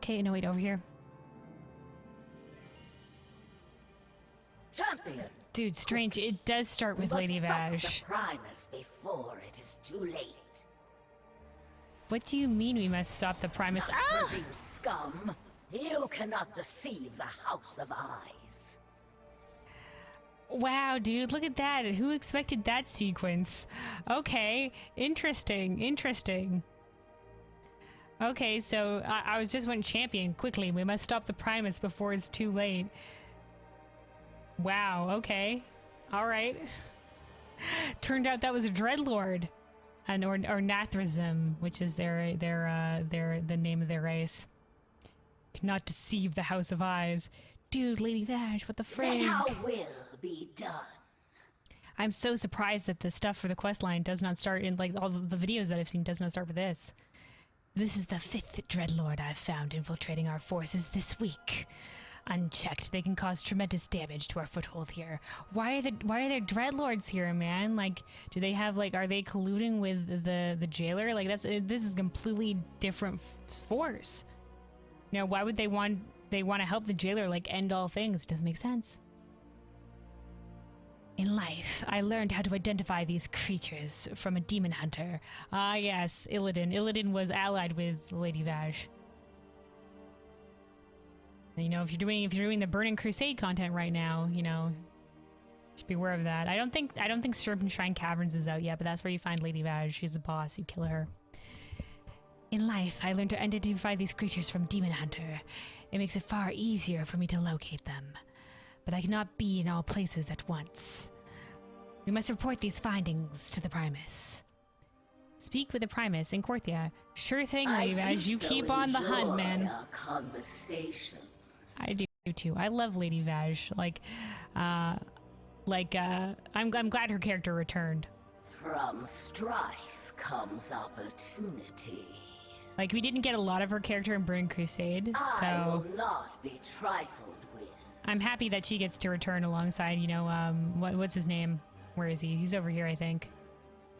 Okay, no, wait, over here. Champion! Dude, strange. It does start with Lady Vaj. Stop the Primus before it is too late. What do you mean we must stop the Primus? Ah! You scum! You cannot deceive the House of Eyes. Wow, dude, look at that. Who expected that sequence? Okay, interesting, interesting. Okay, so I was just went champion quickly. We must stop the Primus before it's too late. Wow, okay. Alright. Turned out that was a Dreadlord. Or Nathrazim, which is the name of their race. Cannot deceive the House of Eyes. Dude, Lady Vaj, what the frig? Then our will be done. I'm so surprised that the stuff for the questline does not start in, like, all the videos that I've seen does not start with this. This is the 5th Dreadlord I've found infiltrating our forces this week. Unchecked, they can cause tremendous damage to our foothold here. Why are there Dreadlords here, man? Like, do they have, like, are they colluding with the jailer? Like, this is a completely different force. You know, why would they want to help the jailer, like, end all things? Doesn't make sense. In life, I learned how to identify these creatures from a demon hunter. Ah, yes, Illidan. Illidan was allied with Lady Vaj. You know, if you're doing the Burning Crusade content right now, you know, should be aware of that. I don't think Serpent Shrine Caverns is out yet, but that's where you find Lady Vaj. She's the boss. You kill her. In life, I learned to identify these creatures from Demon Hunter. It makes it far easier for me to locate them. But I cannot be in all places at once. We must report these findings to the Primus. Speak with the Primus in Korthia. Sure thing, Lady Vaj. You keep on the hunt, man. I do too. I love Lady Vaj. I'm glad her character returned. From strife comes opportunity. Like, we didn't get a lot of her character in Burning Crusade, so I will not be trifled with. I'm happy that she gets to return alongside, you know, what's his name? Where is he? He's over here, I think.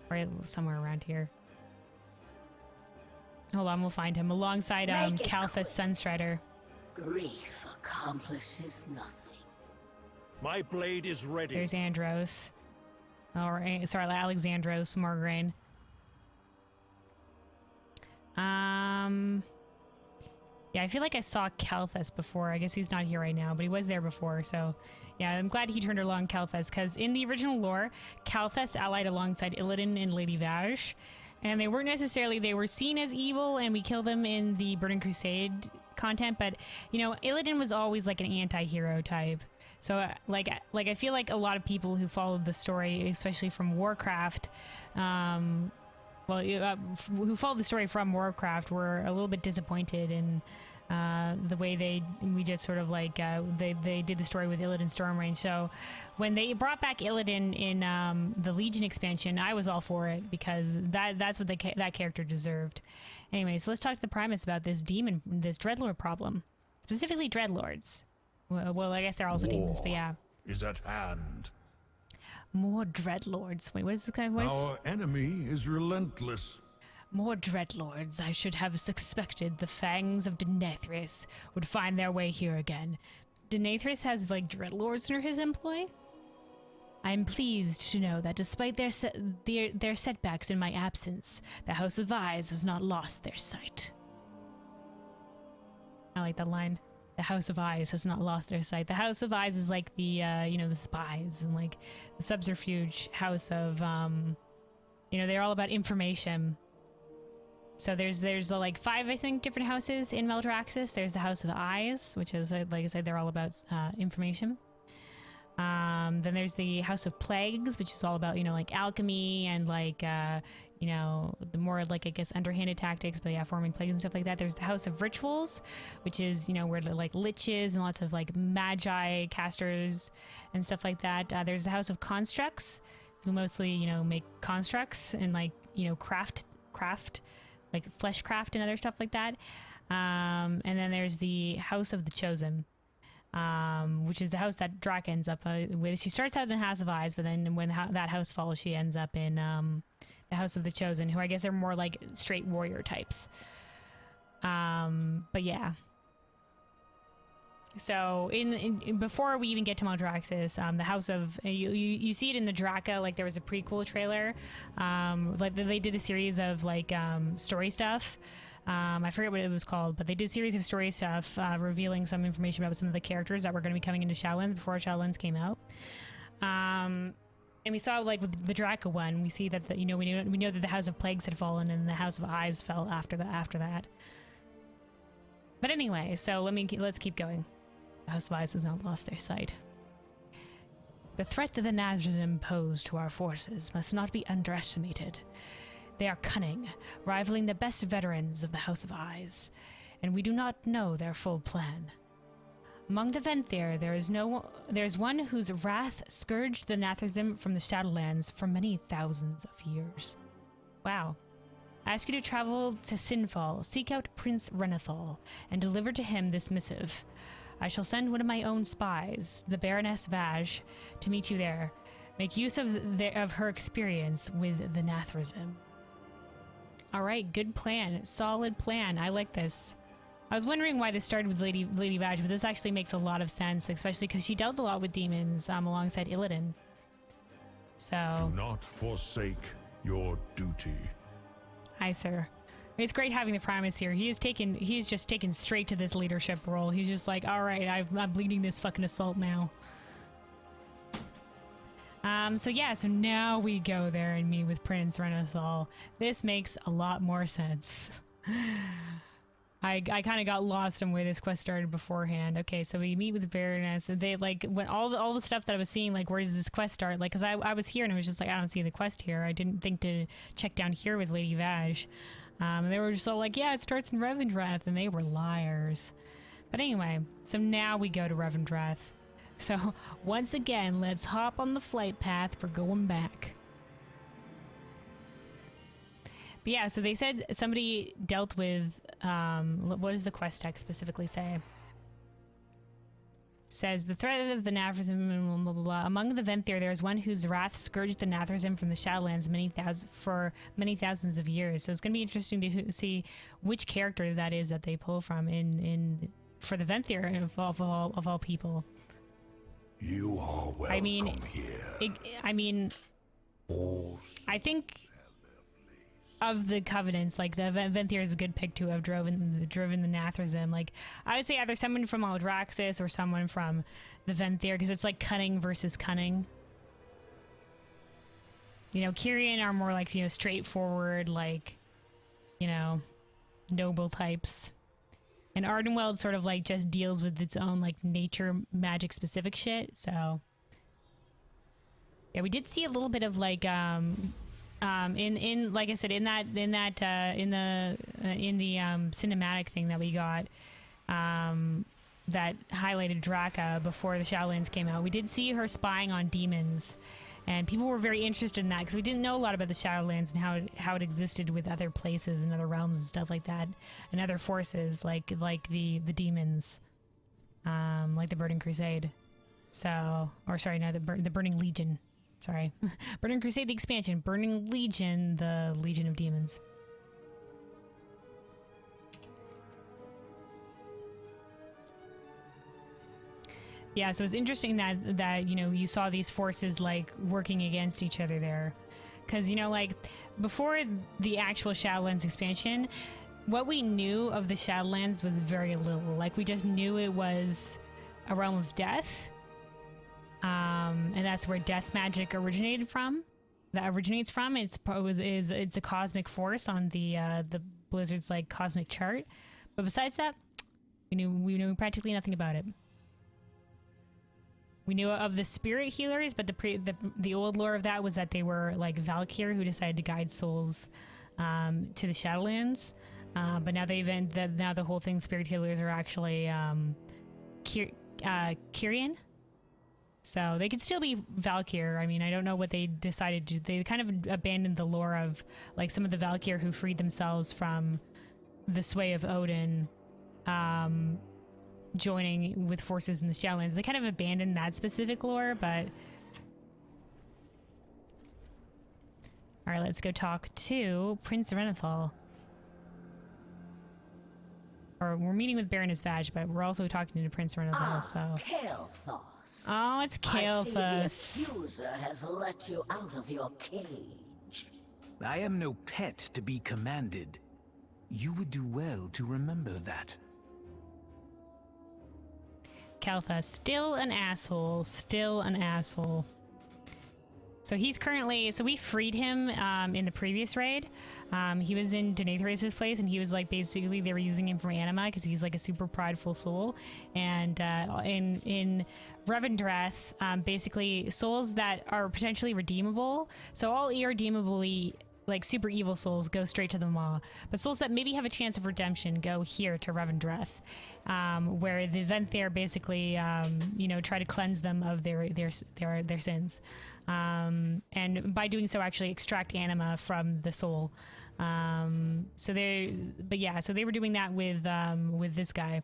Right somewhere around here. Hold on, we'll find him. Alongside Kalthus Sunstrider. Grief accomplishes nothing. My blade is ready. There's Andros. Alright, sorry, Alexandros Morgraine. Yeah, I feel like I saw Kalthus before. I guess he's not here right now, but he was there before, so yeah, I'm glad he turned along Kalthus, because in the original lore, Kalthus allied alongside Illidan and Lady Vaj, and they weren't necessarily, they were seen as evil, and we killed them in the Burning Crusade content, but, you know, Illidan was always like an anti-hero type. So, like I feel like a lot of people who followed the story, especially from Warcraft, who followed the story from Warcraft, were a little bit disappointed in the way we just sort of like they did the story with Illidan Stormreign. So when they brought back Illidan in the Legion expansion, I was all for it, because that's what that character deserved. Anyway, so let's talk to the Primus about this Dreadlord problem, specifically Dreadlords. Well, I guess they're also demons, but yeah. Is at hand. More Dreadlords. Wait, what is this kind of voice? Our enemy is relentless. More Dreadlords. I should have suspected the fangs of Denethris would find their way here again. Denethris has, like, Dreadlords under his employ? I'm pleased to know that despite their setbacks in my absence, the House of Eyes has not lost their sight. I like that line. The House of Eyes has not lost their sight. The House of Eyes is like the, you know, the spies and like the subterfuge house of, you know, they're all about information. So there's like 5, I think, different houses in Meldraxxus. There's the House of Eyes, which is, like I said, they're all about information. Then there's the House of Plagues, which is all about, you know, like alchemy and like, you know, the more like, I guess, underhanded tactics, but yeah, forming plagues and stuff like that. There's the House of Rituals, which is, you know, where like liches and lots of like magi casters and stuff like that. There's the House of Constructs, who mostly, you know, make constructs and like, you know, craft, like flesh craft and other stuff like that. And then there's the House of the Chosen, which is the house that Drak ends up with. She starts out in the House of Eyes, but then when that house falls, she ends up in the House of the Chosen, who I guess are more like straight warrior types. But yeah, So before we even get to Maldraxxus, the House of you see it in the Draka. Like there was a prequel trailer, like they did a series of like story stuff. I forget what it was called, but they did a series of story stuff revealing some information about some of the characters that were going to be coming into Shadowlands before Shadowlands came out. And we saw like with the Draka one, we see that we know that the House of Plagues had fallen and the House of Eyes fell after that. But anyway, so let's keep going. The House of Eyes has not lost their sight. The threat that the Nazrism pose to our forces must not be underestimated. They are cunning, rivaling the best veterans of the House of Eyes, and we do not know their full plan. Among the Venthyr, there is one whose wrath scourged the Nazrism from the Shadowlands for many thousands of years. Wow. I ask you to travel to Sinfall, seek out Prince Renethal, and deliver to him this missive. I shall send one of my own spies, the Baroness Vaj, to meet you there. Make use of her experience with the Nazrism. Alright, good plan. Solid plan. I like this. I was wondering why this started with Lady Vaj, but this actually makes a lot of sense, especially because she dealt a lot with demons alongside Illidan. So... Do not forsake your duty. Aye, sir. It's great having the Primus here. He's just taken straight to this leadership role. He's just like, all right, I'm leading this fucking assault now. So now we go there and meet with Prince Renethal. This makes a lot more sense. I kind of got lost on where this quest started beforehand. Okay, so we meet with the Baroness. They like when all the stuff that I was seeing, like where does this quest start? Like, cause I was here and I was just like, I don't see the quest here. I didn't think to check down here with Lady Vaj. And they were just all like, yeah, it starts in Revendreth, and they were liars. But anyway, so now we go to Revendreth. So once again, let's hop on the flight path for going back. But yeah, so they said somebody dealt with, what does the quest text specifically say? Says, the threat of the Nazrism, blah, blah, blah. Among the Venthyr, there is one whose wrath scourged the Nazrism from the Shadowlands for many thousands of years. So it's going to be interesting to see which character that is that they pull from for the Venthyr of all people. You are welcome here. I think of the Covenants, like the Venthyr is a good pick to have driven the Nazrism. Like I would say either someone from Maldraxxus or someone from the Venthyr, because it's like cunning versus cunning. You know, Kyrian are more like, you know, straightforward, like, you know, noble types. And Ardenweld sort of like just deals with its own like nature magic specific shit. So yeah, we did see a little bit of like in like I said in the cinematic thing that we got that highlighted Draka before the Shadowlands came out. We did see her spying on demons, and people were very interested in that because we didn't know a lot about the Shadowlands and how it existed with other places and other realms and stuff like that, and other forces like the demons, like the Burning Crusade. So, or sorry, no, the Burning Legion. Sorry. Burning Crusade, the expansion. Burning Legion, the Legion of Demons. Yeah, so it's interesting that you know, you saw these forces like working against each other there. Because, you know, like before the actual Shadowlands expansion, what we knew of the Shadowlands was very little. Like we just knew it was a realm of death. And that's where death magic originates from. It's a cosmic force on the Blizzard's like cosmic chart. But besides that, we knew practically nothing about it. We knew of the spirit healers, but the old lore of that was that they were like Valkyr who decided to guide souls to the Shadowlands. But now now the whole thing, spirit healers are actually Kyrian. So they could still be Valkyr. I mean, I don't know what they decided to do. They kind of abandoned the lore of like some of the Valkyr who freed themselves from the sway of Odin, joining with forces in the Shadowlands. They kind of abandoned that specific lore, but... Alright, let's go talk to Prince Renethal. or we're meeting with Baroness Vag, but we're also talking to Prince Rennethal, so... Kael'thas. Oh, it's I see the Kael'thas. accuser has let you out of your cage. I am no pet to be commanded. You would do well to remember that. Kael'thas, still an asshole, still an asshole. So he's currently, so we freed him in the previous raid. He was in Denethrius' place, and he was like, basically they were using him for anima because he's like a super prideful soul. And in Revendreth, basically souls that are potentially redeemable, so all irredeemably like super evil souls go straight to the maw, but souls that maybe have a chance of redemption go here to Revendreth, where the Venthyr basically you know, try to cleanse them of their sins, and by doing so actually extract anima from the soul. So they were doing that with this guy.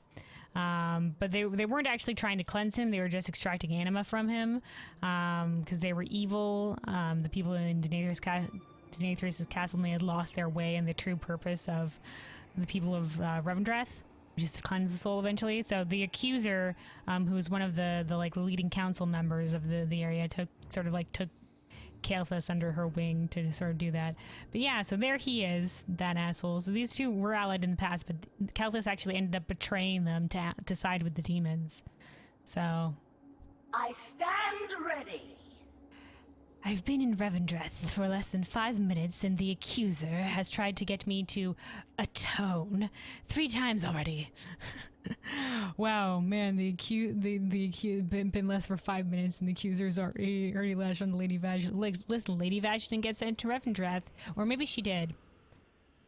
But they weren't actually trying to cleanse him. They were just extracting anima from him, because they were evil. The people in Denethrius' castle, and they had lost their way and the true purpose of the people of Revendreth, which is to cleanse the soul eventually. So the accuser, who was one of the like leading council members of the area, took Kael'thas under her wing to sort of do that. But yeah, so there he is, that asshole. So these two were allied in the past, but Kael'thas actually ended up betraying them to side with the demons. So I stand ready. I've been in Revendreth for less than 5 minutes, and the accuser has tried to get me to atone 3 times already. Wow, man, the accused been less for 5 minutes, and the accuser's already lashed on the Lady Vag. Listen, Lady Vag didn't get sent to Revendreth, or maybe she did.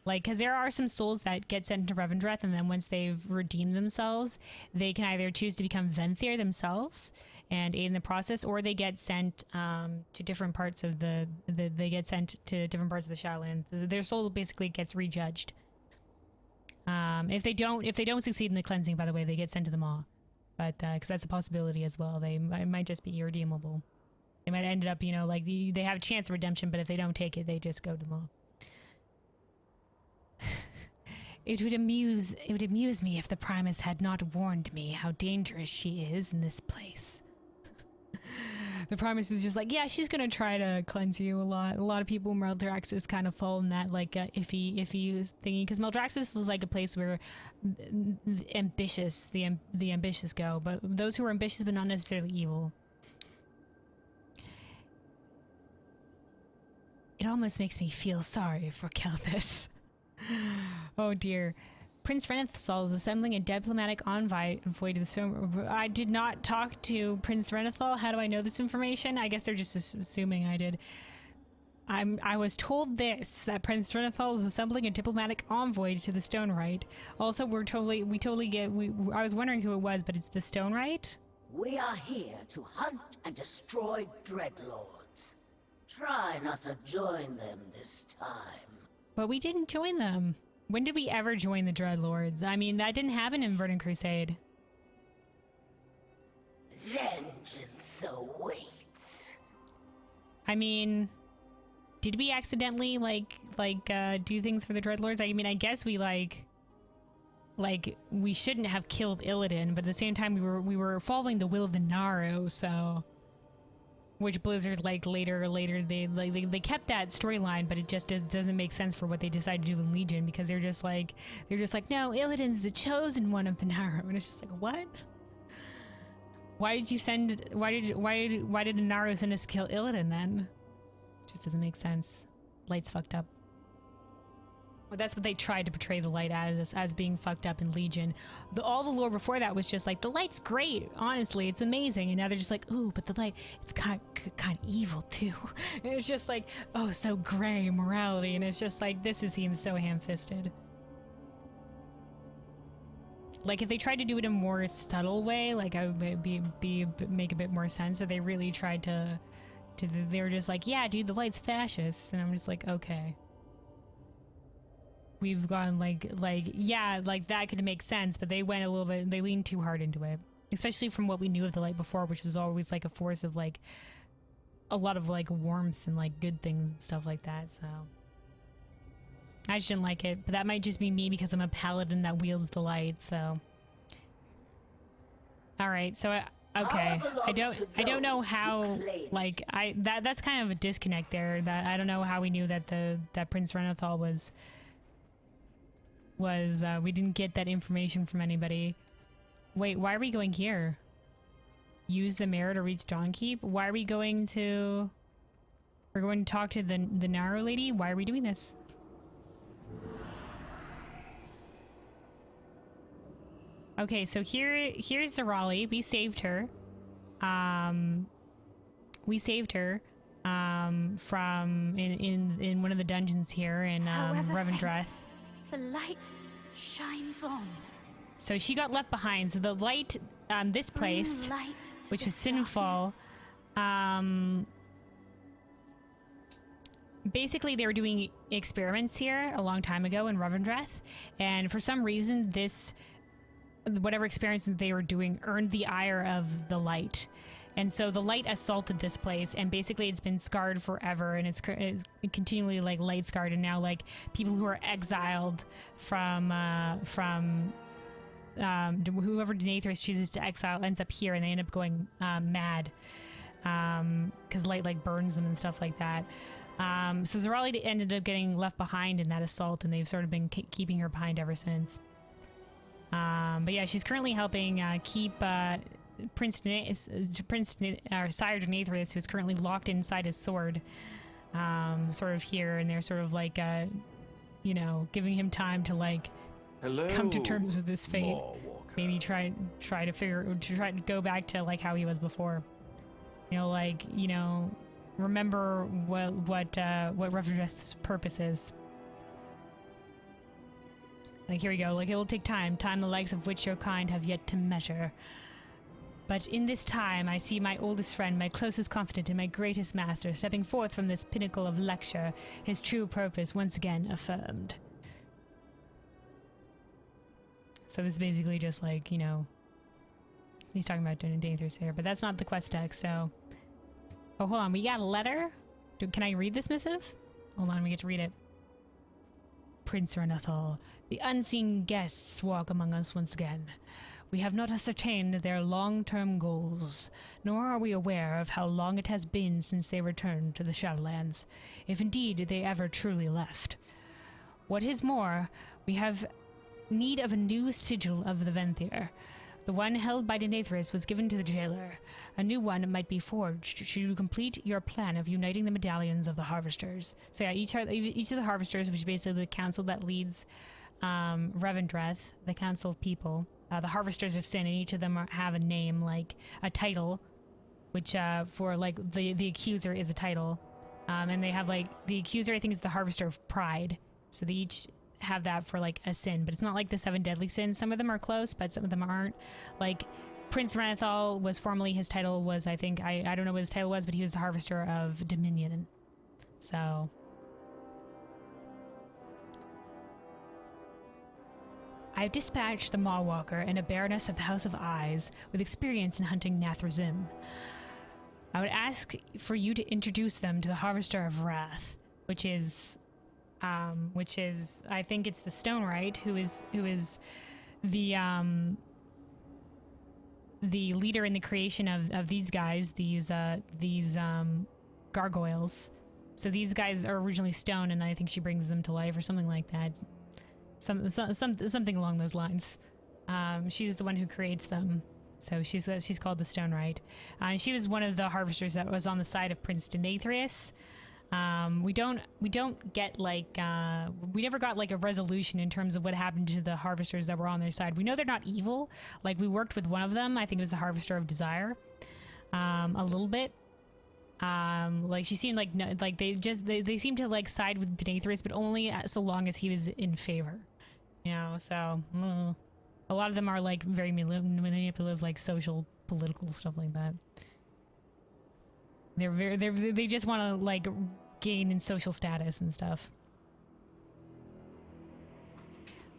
Like, because there are some souls that get sent to Revendreth, and then once they've redeemed themselves, they can either choose to become Venthyr themselves and aid in the process, or they get sent to different parts of the different parts of the Shadowland. Their soul basically gets rejudged. If they don't succeed in the cleansing, by the way, they get sent to the maw. But because that's a possibility as well, they might just be irredeemable. They might end up, you know, like they have a chance of redemption, but if they don't take it, they just go to the maw. It would amuse me if the Primus had not warned me how dangerous she is in this place. The Primus is just like, yeah, she's gonna try to cleanse you a lot. A lot of people in Maldraxxus kind of fall in that like iffy thingy, because Maldraxxus is like a place where the ambitious go, but those who are ambitious but not necessarily evil. It almost makes me feel sorry for Kael'thas. Oh dear. Prince Rennethal is assembling a diplomatic envoy to the Stonewright. I did not talk to Prince Rennethal. How do I know this information? I guess they're just assuming I did. I was told this, that Prince Rennethal is assembling a diplomatic envoy to the Stonewright. Also, I was wondering who it was, but it's the Stonewright? We are here to hunt and destroy Dreadlords. Try not to join them this time. But we didn't join them. When did we ever join the Dreadlords? I mean, that didn't happen in Verdant Crusade. Vengeance awaits. I mean, did we accidentally do things for the Dreadlords? I mean, I guess we we shouldn't have killed Illidan, but at the same time we were following the will of the Naru, so. Which Blizzard later they kept that storyline, but it just doesn't make sense for what they decided to do in Legion, because they're just like no, Illidan's the chosen one of the Naru, and it's just like, what? Why did the Naru send us to kill Illidan then? It just doesn't make sense. Light's fucked up. Well, that's what they tried to portray the light as being fucked up in Legion. All the lore before that was just like, the light's great, honestly, it's amazing. And now they're just like, ooh, but the light, it's kind of evil too. And it's just like, oh, so gray morality. And it's just like, seems so ham-fisted. Like, if they tried to do it in a more subtle way, like, I would make a bit more sense. But they really tried to they were just like, yeah, dude, the light's fascist. And I'm just like, okay. We've gone yeah, like that could make sense, but they went a little bit, they leaned too hard into it, especially from what we knew of the light before, which was always like a force of like a lot of like warmth and like good things and stuff like that. So I just didn't like it, but that might just be me because I'm a paladin that wields the light, so. Alright, so okay. I don't know how, like, that's kind of a disconnect there. That I don't know how we knew that that Prince Renethal was we didn't get that information from anybody. Wait, why are we going here? Use the mirror to reach Dawnkeep? Why are we going to... We're going to talk to the Narrow Lady? Why are we doing this? Okay, so here's Zarali. We saved her. We saved her from in one of the dungeons here in Revendreth. The light shines on. So she got left behind. So the light, this place, which was Sinfall, basically they were doing experiments here a long time ago in Revendreth, and for some reason this, whatever experiments that they were doing, earned the ire of the light. And so the light assaulted this place, and basically it's been scarred forever, and it's continually like light scarred, and now like people who are exiled from whoever Denethris chooses to exile ends up here, and they end up going mad because light like burns them and stuff like that. So Zarali ended up getting left behind in that assault, and they've sort of been keeping her behind ever since. But yeah, she's currently helping keep Sire Denethris, who's currently locked inside his sword, sort of here, and they're sort of like, you know, giving him time to like come to terms with his fate. Maybe try to go back to like how he was before. You know, like, you know, remember what Revendreth's purpose is. Like, here we go. Like, it will take time the likes of which your kind have yet to measure. But in this time, I see my oldest friend, my closest confidant, and my greatest master stepping forth from this pinnacle of lecture, his true purpose once again affirmed. So this is basically just like, you know, he's talking about doing Denethris here, but that's not the quest text, so... Oh, hold on, we got a letter? Can I read this missive? Hold on, we get to read it. Prince Renethal, the unseen guests walk among us once again. We have not ascertained their long-term goals, nor are we aware of how long it has been since they returned to the Shadowlands, if indeed they ever truly left. What is more, we have need of a new sigil of the Venthyr. The one held by Denethris was given to the jailer. A new one might be forged should you complete your plan of uniting the Medallions of the Harvesters. So yeah, each of the Harvesters, which is basically the council that leads Revendreth, the Council of People, the Harvesters of Sin, and each of them have a name, like a title, which for like the Accuser is a title, and they have like the Accuser, I think, is the Harvester of Pride. So they each have that for like a sin, but it's not like the 7 deadly sins. Some of them are close, but some of them aren't. Like Prince Renethal was formerly, his title was, I think, I don't know what his title was, but he was the Harvester of Dominion. So I've dispatched the Mawwalker and a Baroness of the House of Eyes with experience in hunting Nathrazim. I would ask for you to introduce them to the Harbinger of Wrath, which is I think it's the Stonewright, who is the leader in the creation of these guys, these gargoyles. So these guys are originally stone, and I think she brings them to life or something like that. Something along those lines. She's the one who creates them. So she's called the Stonewright. And she was one of the harvesters that was on the side of Prince Denethris. We don't get like we never got like a resolution in terms of what happened to the harvesters that were on their side. We know they're not evil. Like, we worked with one of them. I think it was the Harvester of Desire. A little bit. Like, she seemed like they seemed to like side with Denethris, but only so long as he was in favor. You know, so a lot of them are like very manipulative, like social, political stuff like that. They just want to like gain in social status and stuff.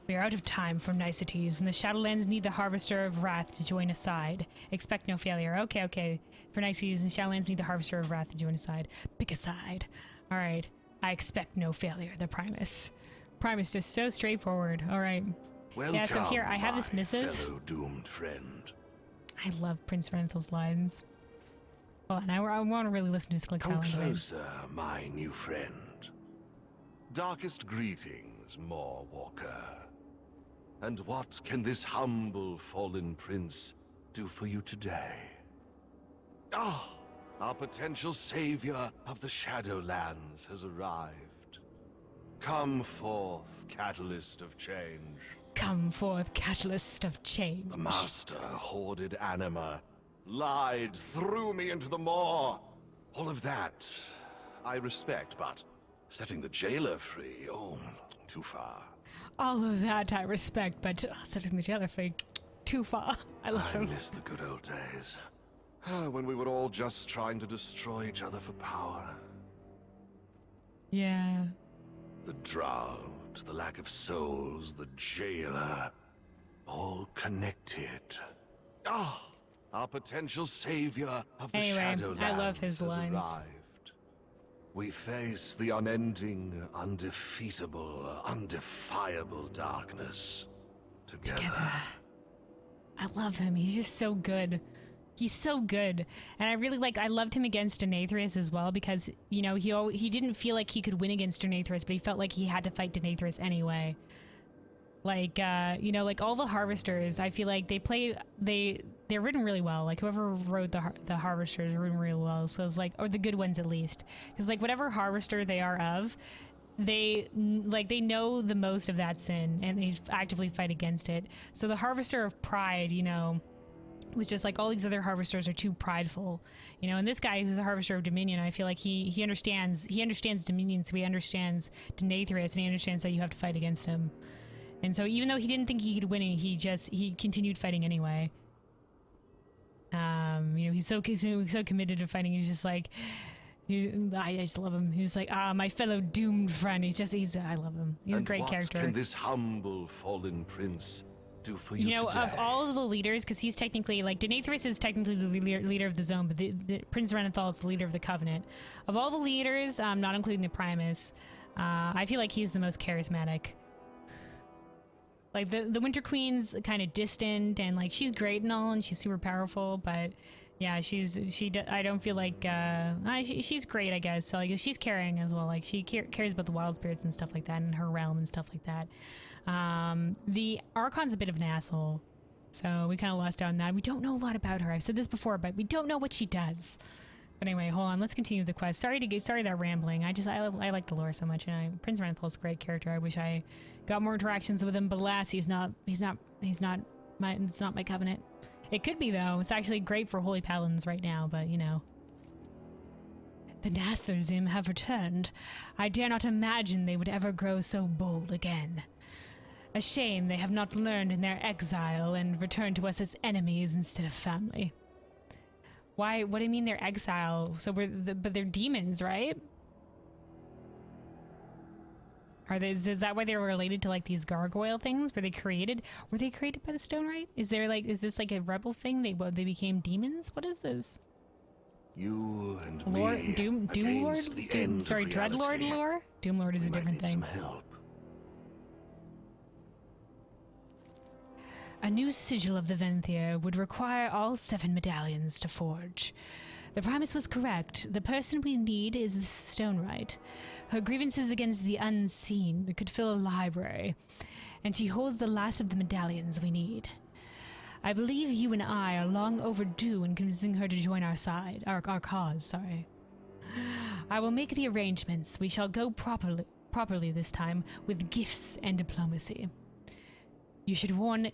We are out of time for niceties, and the Shadowlands need the Harbinger of Wrath to join a side. Expect no failure. Okay. For niceties, the Shadowlands need the Harbinger of Wrath to join a side. Pick a side. Alright. I expect no failure, the Primus. Primus just so straightforward. All right. Welcome, Yeah, so here, I have this my missive. fellow doomed friend. I love Prince Renathal's lines. Oh, and I want to really listen to his click Come talent. closer, my new friend. Darkest greetings, Moor Walker. And what can this humble fallen prince do for you today? Ah, our potential savior of the Shadowlands has arrived. Come forth, catalyst of change. Come forth, catalyst of change. The master hoarded anima, lied, threw me into the maw. All of that I respect, but setting the jailer free, oh, too far. All of that I respect, but setting the jailer free, too far. I love I him. miss the good old days. When we were all just trying to destroy each other for power. Yeah. The drought, the lack of souls, the jailer, all connected. Ah, our potential savior of the Anyway, Shadowlands I love his has lines. arrived. We face the unending, undefeatable, undefiable darkness together. I love him. He's just so good. He's so good. And I really I loved him against Denathrius as well because, you know, he didn't feel like he could win against Denathrius, but he felt like he had to fight Denathrius anyway. Like, you know, like all the Harvesters, I feel like they're written really well. Like whoever wrote the Harvesters are written really well. So it's like, or the good ones at least. Because like whatever Harvester they are of, they know the most of that sin and they actively fight against it. So the Harvester of Pride, you know, was just like all these other Harvesters are too prideful, you know, and this guy who's the Harvester of Dominion, I feel like he understands Dominion, so he understands Denathrius and he understands that you have to fight against him. And so even though he didn't think he could win it, he continued fighting anyway. You know, he's so committed to fighting. He's just like, I just love him. He's like, my fellow doomed friend. I love him. He's a great character. What can this humble fallen prince do for you, you know, today? of all of the leaders, because he's technically, like, Denathrius is technically the leader of the zone, but the Prince Renathal is the leader of the Covenant. Of all the leaders, not including the Primus, I feel like he's the most charismatic. Like, the Winter Queen's kind of distant, and, like, she's great and all, and she's super powerful, but, yeah, I don't feel like, she's great, I guess. So, like, she's caring as well. Like, she cares about the wild spirits and stuff like that, and her realm and stuff like that. The Archon's a bit of an asshole, so we kind of lost out on that. We don't know a lot about her. I've said this before, but we don't know what she does. But anyway, hold on. Let's continue the quest. Sorry that rambling. I like the lore so much, and Prince Renathal's a great character. I wish I got more interactions with him, but alas, it's not my covenant. It could be though. It's actually great for Holy Paladins right now, but you know. The Nathurzim have returned. I dare not imagine they would ever grow so bold again. A shame they have not learned in their exile and returned to us as enemies instead of family. Why? What do you mean they're exile? So but they're demons, right? Is that why they were related to like these gargoyle things? Were they created by the Stonewright? Is this like a rebel thing? They became demons? What is this? You and Lord, me Doom Lord? Dreadlord lore? Doom Lord is a different thing. Some help. A new sigil of the Venthyr would require all 7 medallions to forge. The Primus was correct. The person we need is the Stonewright. Her grievances against the unseen could fill a library, and she holds the last of the medallions we need. I believe you and I are long overdue in convincing her to join our side, our cause, sorry. I will make the arrangements. We shall go properly this time, with gifts and diplomacy. You should warn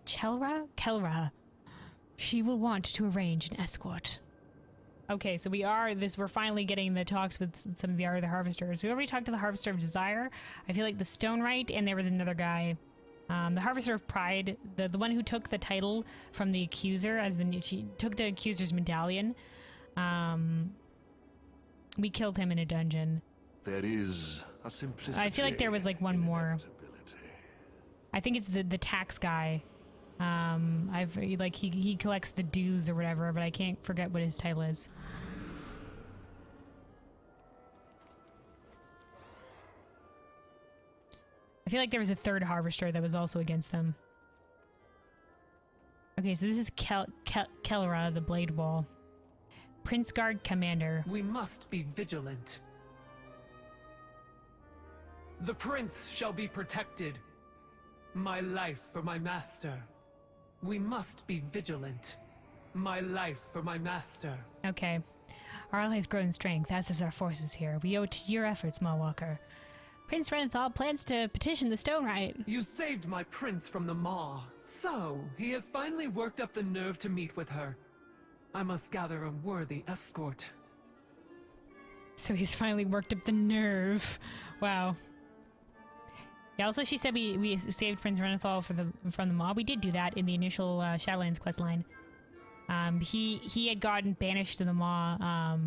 Kelra. She will want to arrange an escort. Okay, so we're finally getting the talks with some of the other Harvesters. We already talked to the Harvester of Desire. I feel like the Stonewright, and there was another guy. The Harvester of Pride, the one who took the title from the Accuser, she took the Accuser's medallion. We killed him in a dungeon. There is a simplicity. I feel like there was like one more. I think it's the tax guy. He collects the dues or whatever, but I can't forget what his title is. I feel like there was a third harvester that was also against them. Okay, so this is Kelra, the Blade Wall. Prince Guard Commander. We must be vigilant. The prince shall be protected. My life for my master. We must be vigilant. My life for my master. Okay. Our ally has grown in strength, as is our forces here. We owe it to your efforts, Mawwalker. Prince Revendreth plans to petition the Stonewright. You saved my prince from the maw. So, he has finally worked up the nerve to meet with her. I must gather a worthy escort. So he's finally worked up the nerve. Wow. Yeah, also she said we saved Prince Revendreth from the mob. We did do that in the initial Shadowlands questline. He had gotten banished to the maw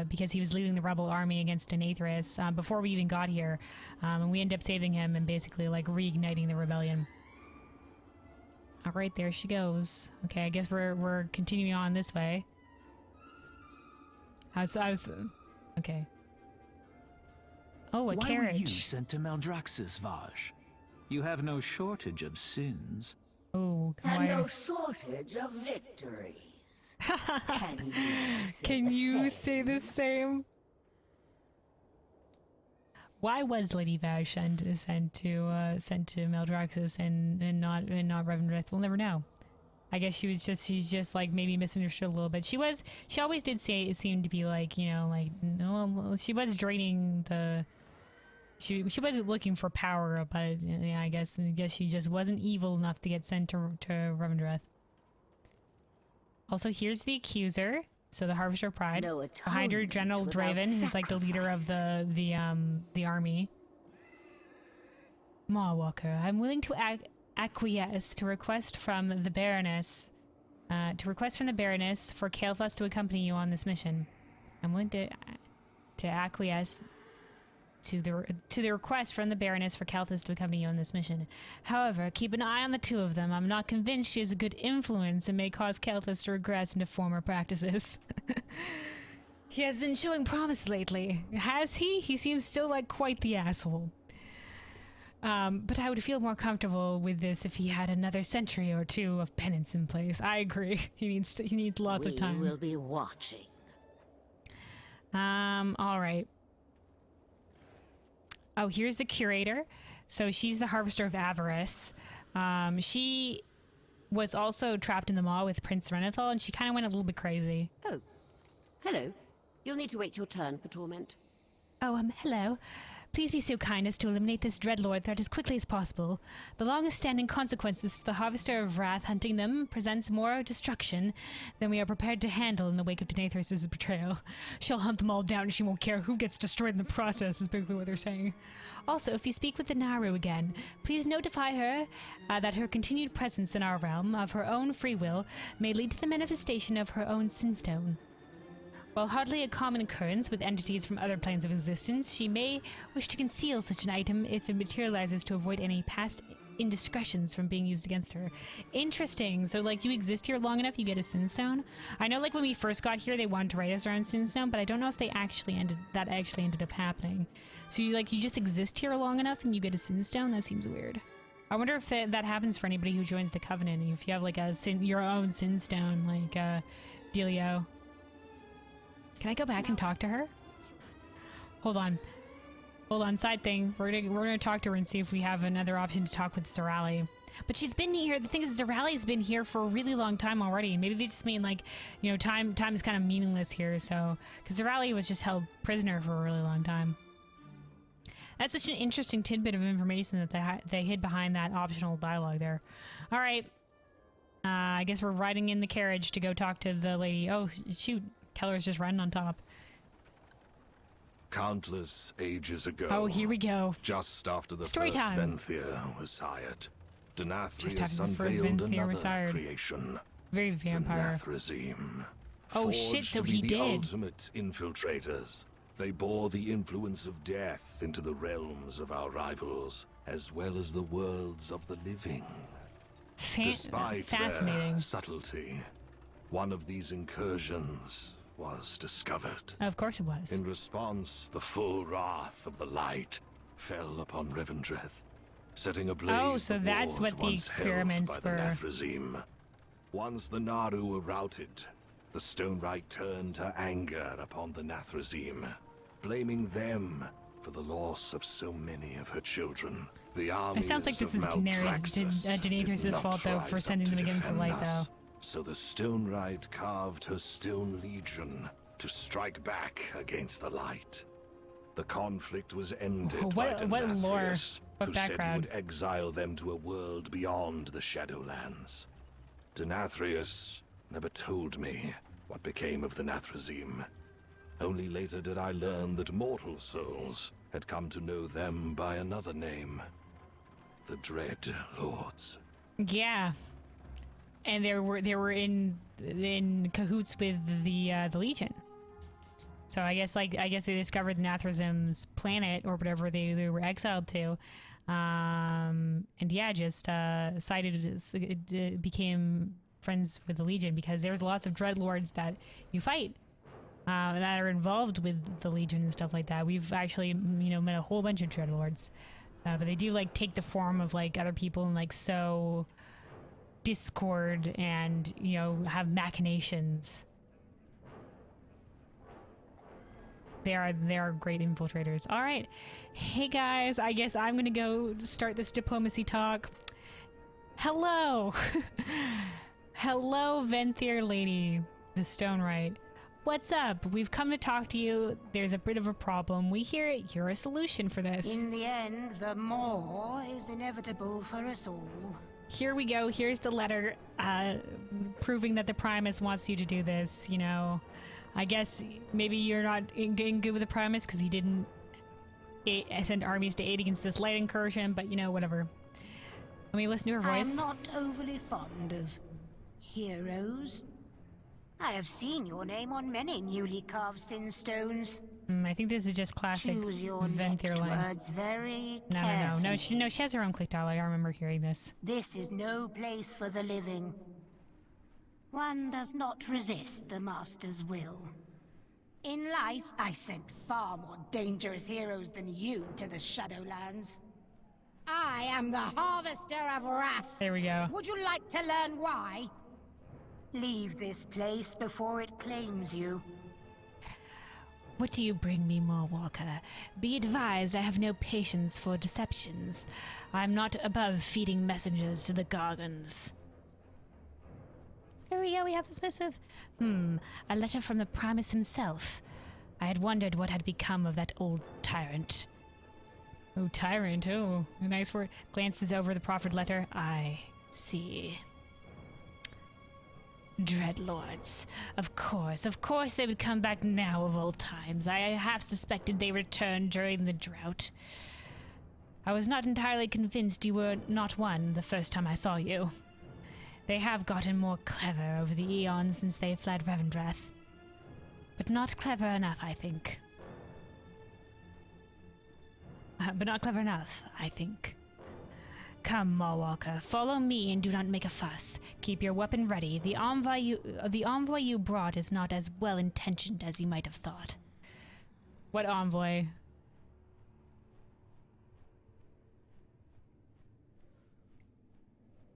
because he was leading the rebel army against Avarice before we even got here. And we ended up saving him and basically like reigniting the rebellion. Alright, there she goes. Okay, I guess we're continuing on this way. I was okay. Oh, a carriage. Why were you sent to Maldraxxus, Vaj? You have no shortage of sins. Oh, And no shortage of victories. Can you say the same? Why was Lady Vaj sent to Maldraxxus and not Revendreth? We'll never know. I guess she's just like maybe misunderstood a little bit. She always did seem to be like, you know, like no, she was draining the. She wasn't looking for power, but yeah, I guess she just wasn't evil enough to get sent to Revendreth. Also, here's the accuser. So the Harvester of Pride. No Behind her, General Draven, who's like the leader of the army. Mawwalker, I'm willing to acquiesce to request from the Baroness. For Kael'thas to accompany you on this mission. I'm willing to acquiesce to the request from the Baroness for Kael'thas to accompany you on this mission. However, keep an eye on the two of them. I'm not convinced she is a good influence and may cause Kael'thas to regress into former practices. He has been showing promise lately. Has he? He seems still like quite the asshole. But I would feel more comfortable with this if he had another century or two of penance in place. I agree. He needs lots of time. We will be watching. All right. Oh, here's the curator. So she's the Harvester of Avarice. She was also trapped in the maw with Prince Revendreth, and she kind of went a little bit crazy. Oh. Hello. You'll need to wait your turn for torment. Oh, hello. Please be so kind as to eliminate this Dreadlord threat as quickly as possible. The longest-standing consequences to the Harvester of Wrath hunting them presents more destruction than we are prepared to handle in the wake of Denathrius' betrayal. She'll hunt them all down and she won't care who gets destroyed in the process, is basically what they're saying. Also, if you speak with the Naru again, please notify her that her continued presence in our realm, of her own free will, may lead to the manifestation of her own Sinstone. While hardly a common occurrence with entities from other planes of existence, she may wish to conceal such an item if it materializes to avoid any past indiscretions from being used against her. Interesting. So, like, you exist here long enough, you get a Sinstone? I know, like, when we first got here, they wanted to write us our own Sinstone, but I don't know if that actually ended up happening. So, you just exist here long enough and you get a Sinstone? That seems weird. I wonder if that happens for anybody who joins the Covenant, if you have, like, your own Sinstone, like, dealio. Can I go back and talk to her? Hold on, side thing. We're gonna talk to her and see if we have another option to talk with Zerali. But she's been here. The thing is, Zerali's been here for a really long time already. Maybe they just mean, like, you know, time is kind of meaningless here. So, because Zerali was just held prisoner for a really long time. That's such an interesting tidbit of information that they hid behind that optional dialogue there. All right. I guess we're riding in the carriage to go talk to the lady. Oh, shoot. Keller's just running on top. Countless ages ago. Oh, here we go. Just after the Story first time. Venthyr was sired, Just after Denathrius the first unveiled Venthyr was another sired. creation. Very vampire. The Nathrazim. Oh, shit, Forged so to be he the did. ultimate infiltrators. They bore the influence of death into the realms of our rivals, as well as the worlds of the living. Despite Fascinating. their subtlety, one of these incursions was discovered. Of course it was. In response, the full wrath of the light fell upon Revendreth, setting ablaze Oh, so the that's ward what the once held experiments by the were. Nathrazim. Once the Naru were routed, the Stonewright turned her anger upon the Nathrazim, blaming them for the loss of so many of her children. The armies It sounds like this of is Maldraxxus Daenerys' did not fault, though, for rise up sending to them against the defend light, us. though. So the Stonewright carved her Stone Legion to strike back against the light. The conflict was ended by What lore? Denathrius, What who said he background? would exile them to a world beyond the Shadowlands. Denathrius never told me what became of the Nathrazim. Only later did I learn that mortal souls had come to know them by another name. The Dreadlords. Yeah. And they were in cahoots with the Legion. So I guess they discovered the Nathrazim's planet or whatever they were exiled to, and yeah, just became friends with the Legion because there's lots of Dreadlords that you fight that are involved with the Legion and stuff like that. We've actually met a whole bunch of Dreadlords, but they do like take the form of like other people and like sow discord and have machinations. They are great infiltrators. All right. Hey guys, I guess I'm going to go start this diplomacy talk. Hello. Hello, Venthyr lady, the Stonewright. What's up? We've come to talk to you. There's a bit of a problem. We hear you're a solution for this. In the end, the more is inevitable for us all. Here we go. Here's the letter proving that the Primus wants you to do this, I guess maybe you're not getting good with the Primus because he didn't send armies to aid against this light incursion, but whatever. Let me listen to her voice. I'm not overly fond of heroes. I have seen your name on many newly carved sin stones. I think this is just classic Choose your Venthyr next line. words very No. carefully. She has her own click dialogue. I remember hearing this. This is no place for the living. One does not resist the Master's will. In life, I sent far more dangerous heroes than you to the Shadowlands. I am the Harvester of Wrath. There we go. Would you like to learn why? Leave this place before it claims you. What do you bring me, Moorwalker? Be advised I have no patience for deceptions. I'm not above feeding messengers to the Gargons. Here we go, we have this missive. A letter from the Primus himself. I had wondered what had become of that old tyrant. Oh, tyrant, oh, a nice word. Glances over the proffered letter. I see. Dreadlords. Of course they would come back now of old times. I half suspected they returned during the drought. I was not entirely convinced you were not one the first time I saw you. They have gotten more clever over the eons since they fled Revendreth. But not clever enough, I think. Come, Mawwalker, follow me and do not make a fuss. Keep your weapon ready. The envoy you brought is not as well-intentioned as you might have thought. What envoy?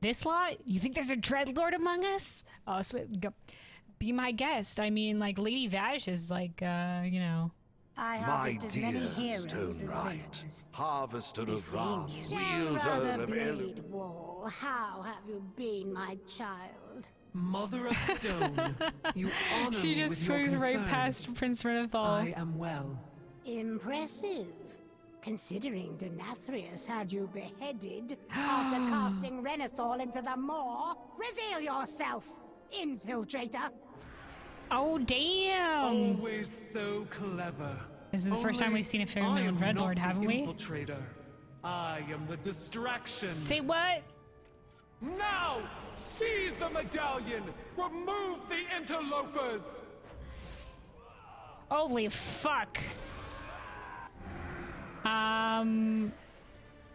This lot? You think there's a Dreadlord among us? Oh, be my guest. I mean, like, Lady Vash is like, I My harvest as many dear heroes as Stonewright, villains. harvester of wrath, Brother wielder of Blade Wall, how have you been, my child? Mother of Stone, you honor she me just with your moves right concern. past Prince Renethal. I am well. Impressive, considering Denathrius had you beheaded after casting Renethal into the maw. Reveal yourself, infiltrator! Oh, damn! Always so clever. This is the first time Only we've seen a I female am Dreadlord, not the haven't we? Infiltrator. I am the distraction. Say what? Now! Seize the medallion! Remove the interlopers! Holy fuck.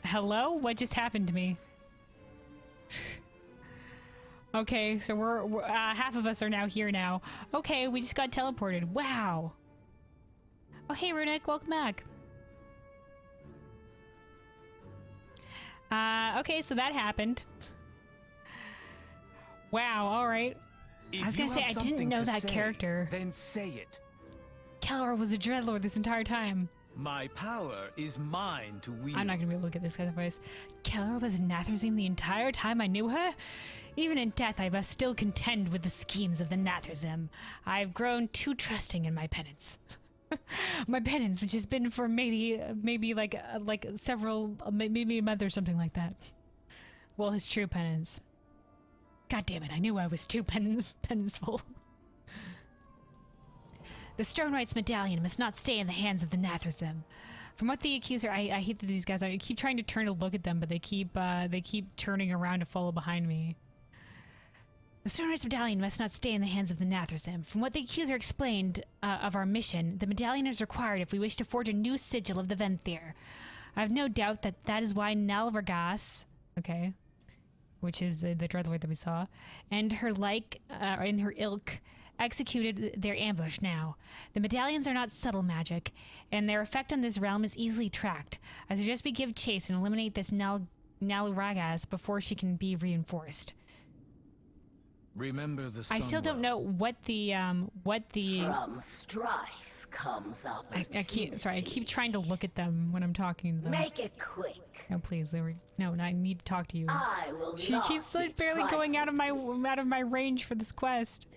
Hello? What just happened to me? Okay, so we're half of us are now here now. Okay, we just got teleported. Wow. Oh, hey, Runic, welcome back. Okay, so that happened. Wow, alright. I was gonna say, I didn't know that character. Then say it. Kelor was a Dreadlord this entire time. My power is mine to wield. I'm not gonna be able to get this guy's voice. Kelor was Nathrazim the entire time I knew her? Even in death, I must still contend with the schemes of the Nathrazim. I've grown too trusting in my penance. My penance, which has been for maybe like several, maybe a month or something like that. Well, his true penance. God damn it, I knew I was too penanceful. The Stonewright's medallion must not stay in the hands of the Nathrazim. From what the accuser, I hate that these guys I keep trying to turn to look at them, but they keep turning around to follow behind me. The Stonewright's medallion must not stay in the hands of the Nathrazim. From what the accuser explained of our mission, the medallion is required if we wish to forge a new sigil of the Venthyr. I have no doubt that is why Nalvargas, okay, which is the Dreadlord that we saw, and her in her ilk, executed their ambush now. The medallions are not subtle magic, and their effect on this realm is easily tracked. I suggest we give chase and eliminate this Nalvargas before she can be reinforced. Remember the I still don't know what the From strife comes opportunity. I keep trying to look at them when I'm talking to them. Make it quick. No, please, no, I need to talk to you. I will She not keeps like be barely going out of trifled. my range for this quest.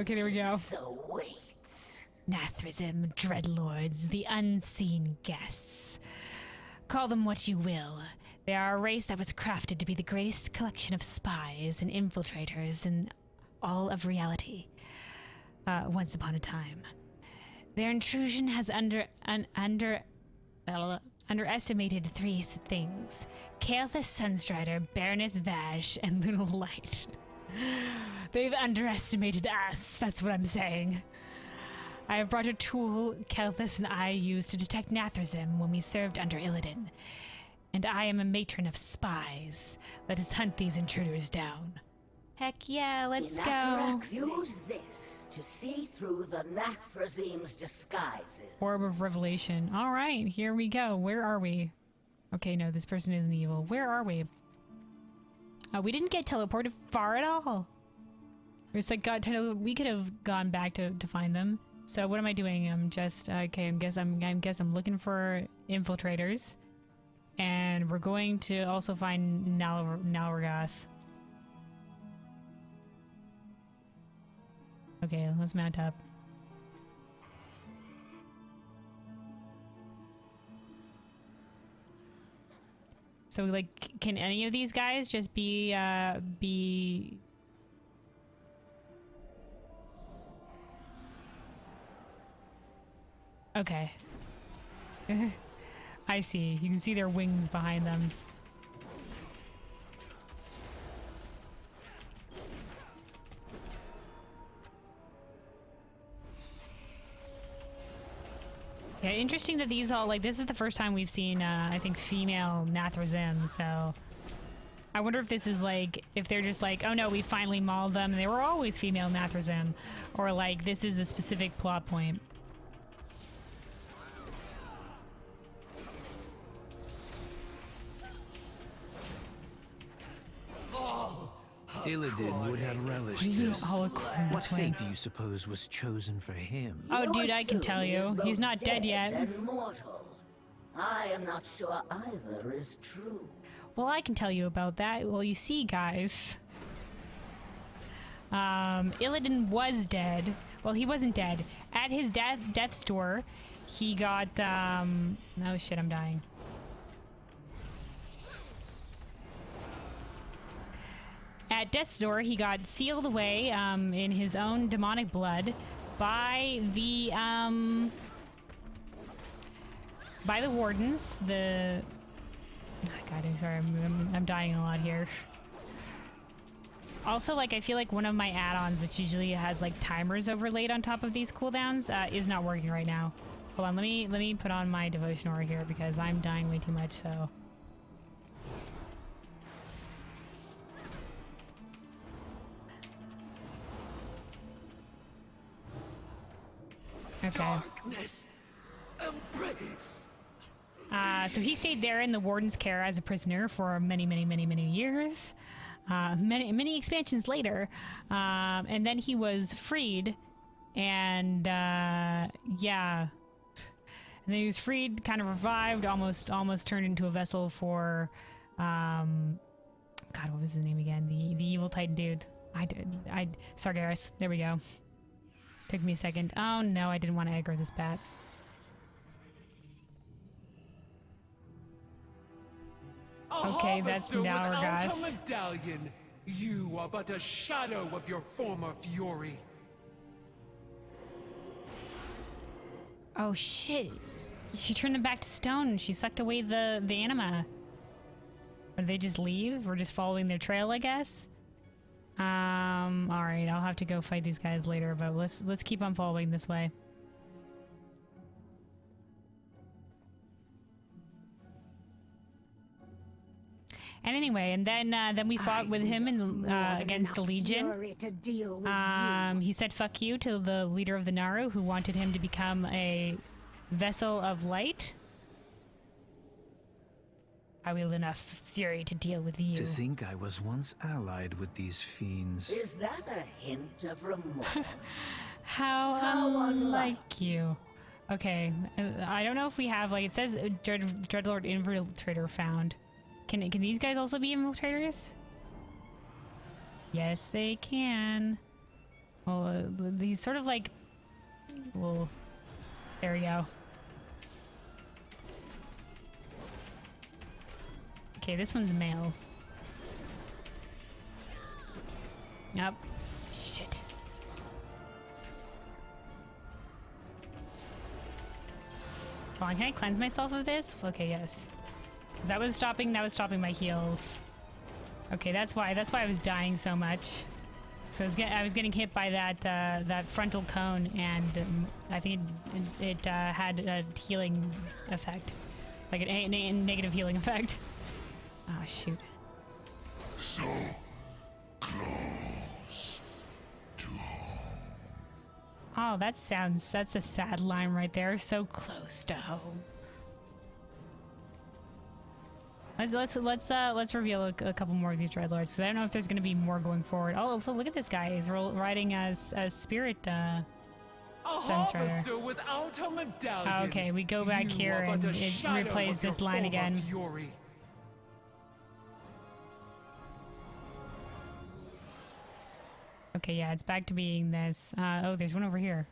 Okay, there we go. So waits. Nathrazim, Dreadlords, the unseen guests. Call them what you will. They are a race that was crafted to be the greatest collection of spies and infiltrators in all of reality. Once upon a time. Their intrusion has underestimated three things. Kael'thas Sunstrider, Baroness Vash, and Little Light. They've underestimated us, that's what I'm saying. I have brought a tool Kael'thas and I used to detect Nathrazim when we served under Illidan. And I am a matron of spies. Let us hunt these intruders down. Heck yeah, let's go. Use this to see through the Nathrazim's disguises. Orb of Revelation. All right, here we go. Where are we? Okay, no, this person isn't evil. Where are we? We didn't get teleported far at all. It's like we could have gone back to find them. So what am I doing? I'm just okay. I guess I'm looking for infiltrators, and we're going to also find Nalvargas. Okay, let's mount up. So, like, can any of these guys just be... Okay. I see. You can see their wings behind them. Yeah, interesting that these all, like, this is the first time we've seen, I think, female Nathrazim, so... I wonder if this is, like, if they're just like, oh no, we finally mauled them, and they were always female Nathrazim. Or, like, this is a specific plot point. Illidan would have relished this. What fate do you suppose was chosen for him? Oh, dude, I can tell you. He's not dead yet. And mortal. I am not sure either is true. Well, I can tell you about that. Well, you see, guys. Illidan was dead. Well, he wasn't dead. At his death's door, he got, oh shit, I'm dying. At death's door, he got sealed away, in his own demonic blood by the wardens, God, I'm sorry, I'm dying a lot here. Also, like, I feel like one of my add-ons, which usually has, like, timers overlaid on top of these cooldowns, is not working right now. Hold on, let me put on my devotion aura here, because I'm dying way too much, so... Okay. Darkness, embrace. So he stayed there in the warden's care as a prisoner for many, many, many, many years. Many expansions later. And then he was freed. And, yeah. And then he was freed, kind of revived, almost turned into a vessel for, God, what was his name again? The evil Titan dude. Sargeras. There we go. Took me a second. Oh no, I didn't want to aggro this bat. Okay, that's Dalragas. Without a medallion, you are but a shadow of your former fury. Oh shit. She turned them back to stone. She sucked away the anima. Or did they just leave? We're just following their trail, I guess? Alright, I'll have to go fight these guys later, but let's keep on following this way. And anyway, and then we fought with him in, against the Legion. He said fuck you to the leader of the Naru, who wanted him to become a vessel of light. I wield enough fury to deal with you. To think I was once allied with these fiends. Is that a hint of remorse? How unlike you. Okay, I don't know if we have, like, it says Dreadlord Infiltrator found. Can these guys also be infiltrators? Yes, they can. Well, these sort of like... Well, there we go. Okay, this one's male. Yep. Shit. Come on, can I cleanse myself of this? Okay, yes. Because that was stopping my heals. Okay, that's why I was dying so much. So I was getting hit by that frontal cone, and I think it had a healing effect, like a negative healing effect. Oh shoot! So close to home. Oh, that's a sad line right there. So close to home. Let's reveal a couple more of these Dreadlords, because I don't know if there's going to be more going forward. Oh, so look at this guy. He's riding as Spirit Sense Rider. Without a medallion, oh, okay, we go back here and it replays this line again. Fury. Okay, yeah, it's back to being this. Oh, there's one over here.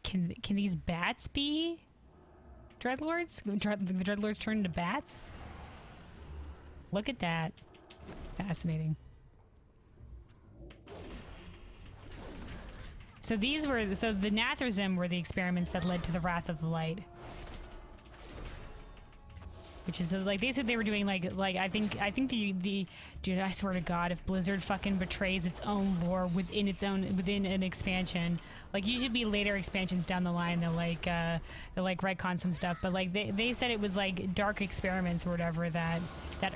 Can these bats be Dreadlords? The Dreadlords turn into bats? Look at that. Fascinating. So the Nathrazim were the experiments that led to the Wrath of the Light. Which is like they said they were doing like I think the dude, I swear to God, if Blizzard fucking betrays its own lore within an expansion, like usually be later expansions down the line they'll retcon some stuff, but like they said it was like dark experiments or whatever that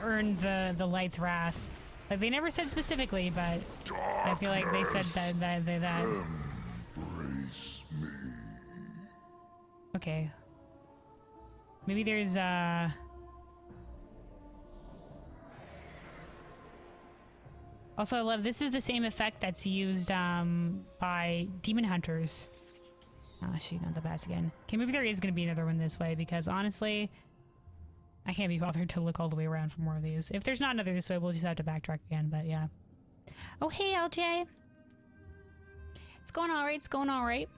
earned the Light's wrath. Like they never said specifically, but I feel like they said that. Embrace me. Okay. Maybe there's Also, I love this is the same effect that's used by demon hunters. Oh shoot, not the bats again. Okay, maybe there is going to be another one this way, because honestly, I can't be bothered to look all the way around for more of these. If there's not another this way, we'll just have to backtrack again, but yeah. Oh hey LJ! It's going alright, it's going alright.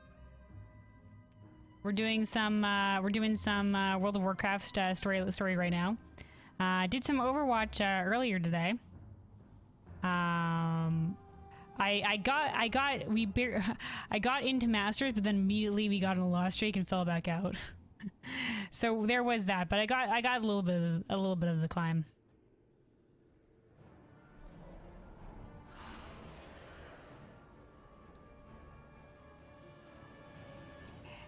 We're doing some World of Warcraft story right now. Did some Overwatch earlier today. I got into Masters, but then immediately we got on a loss streak and fell back out. So there was that, but I got a little bit of the climb.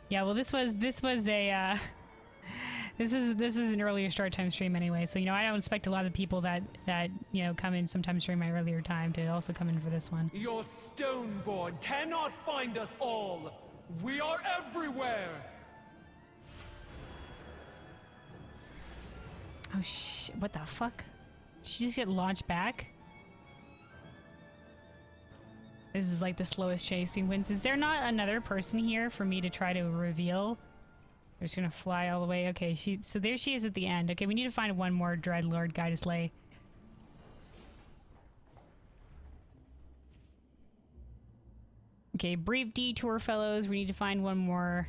Yeah, well, this is an earlier start time stream anyway, so I don't expect a lot of people that come in sometimes during my earlier time to also come in for this one. Your Stoneborn cannot find us all. We are everywhere. Oh shit, what the fuck? Did she just get launched back? This is like the slowest chase sequence. Is there not another person here for me to try to reveal? They're just gonna fly all the way. Okay, so there she is at the end. Okay, we need to find one more Dreadlord guy to slay. Okay, brief detour, fellows. We need to find one more.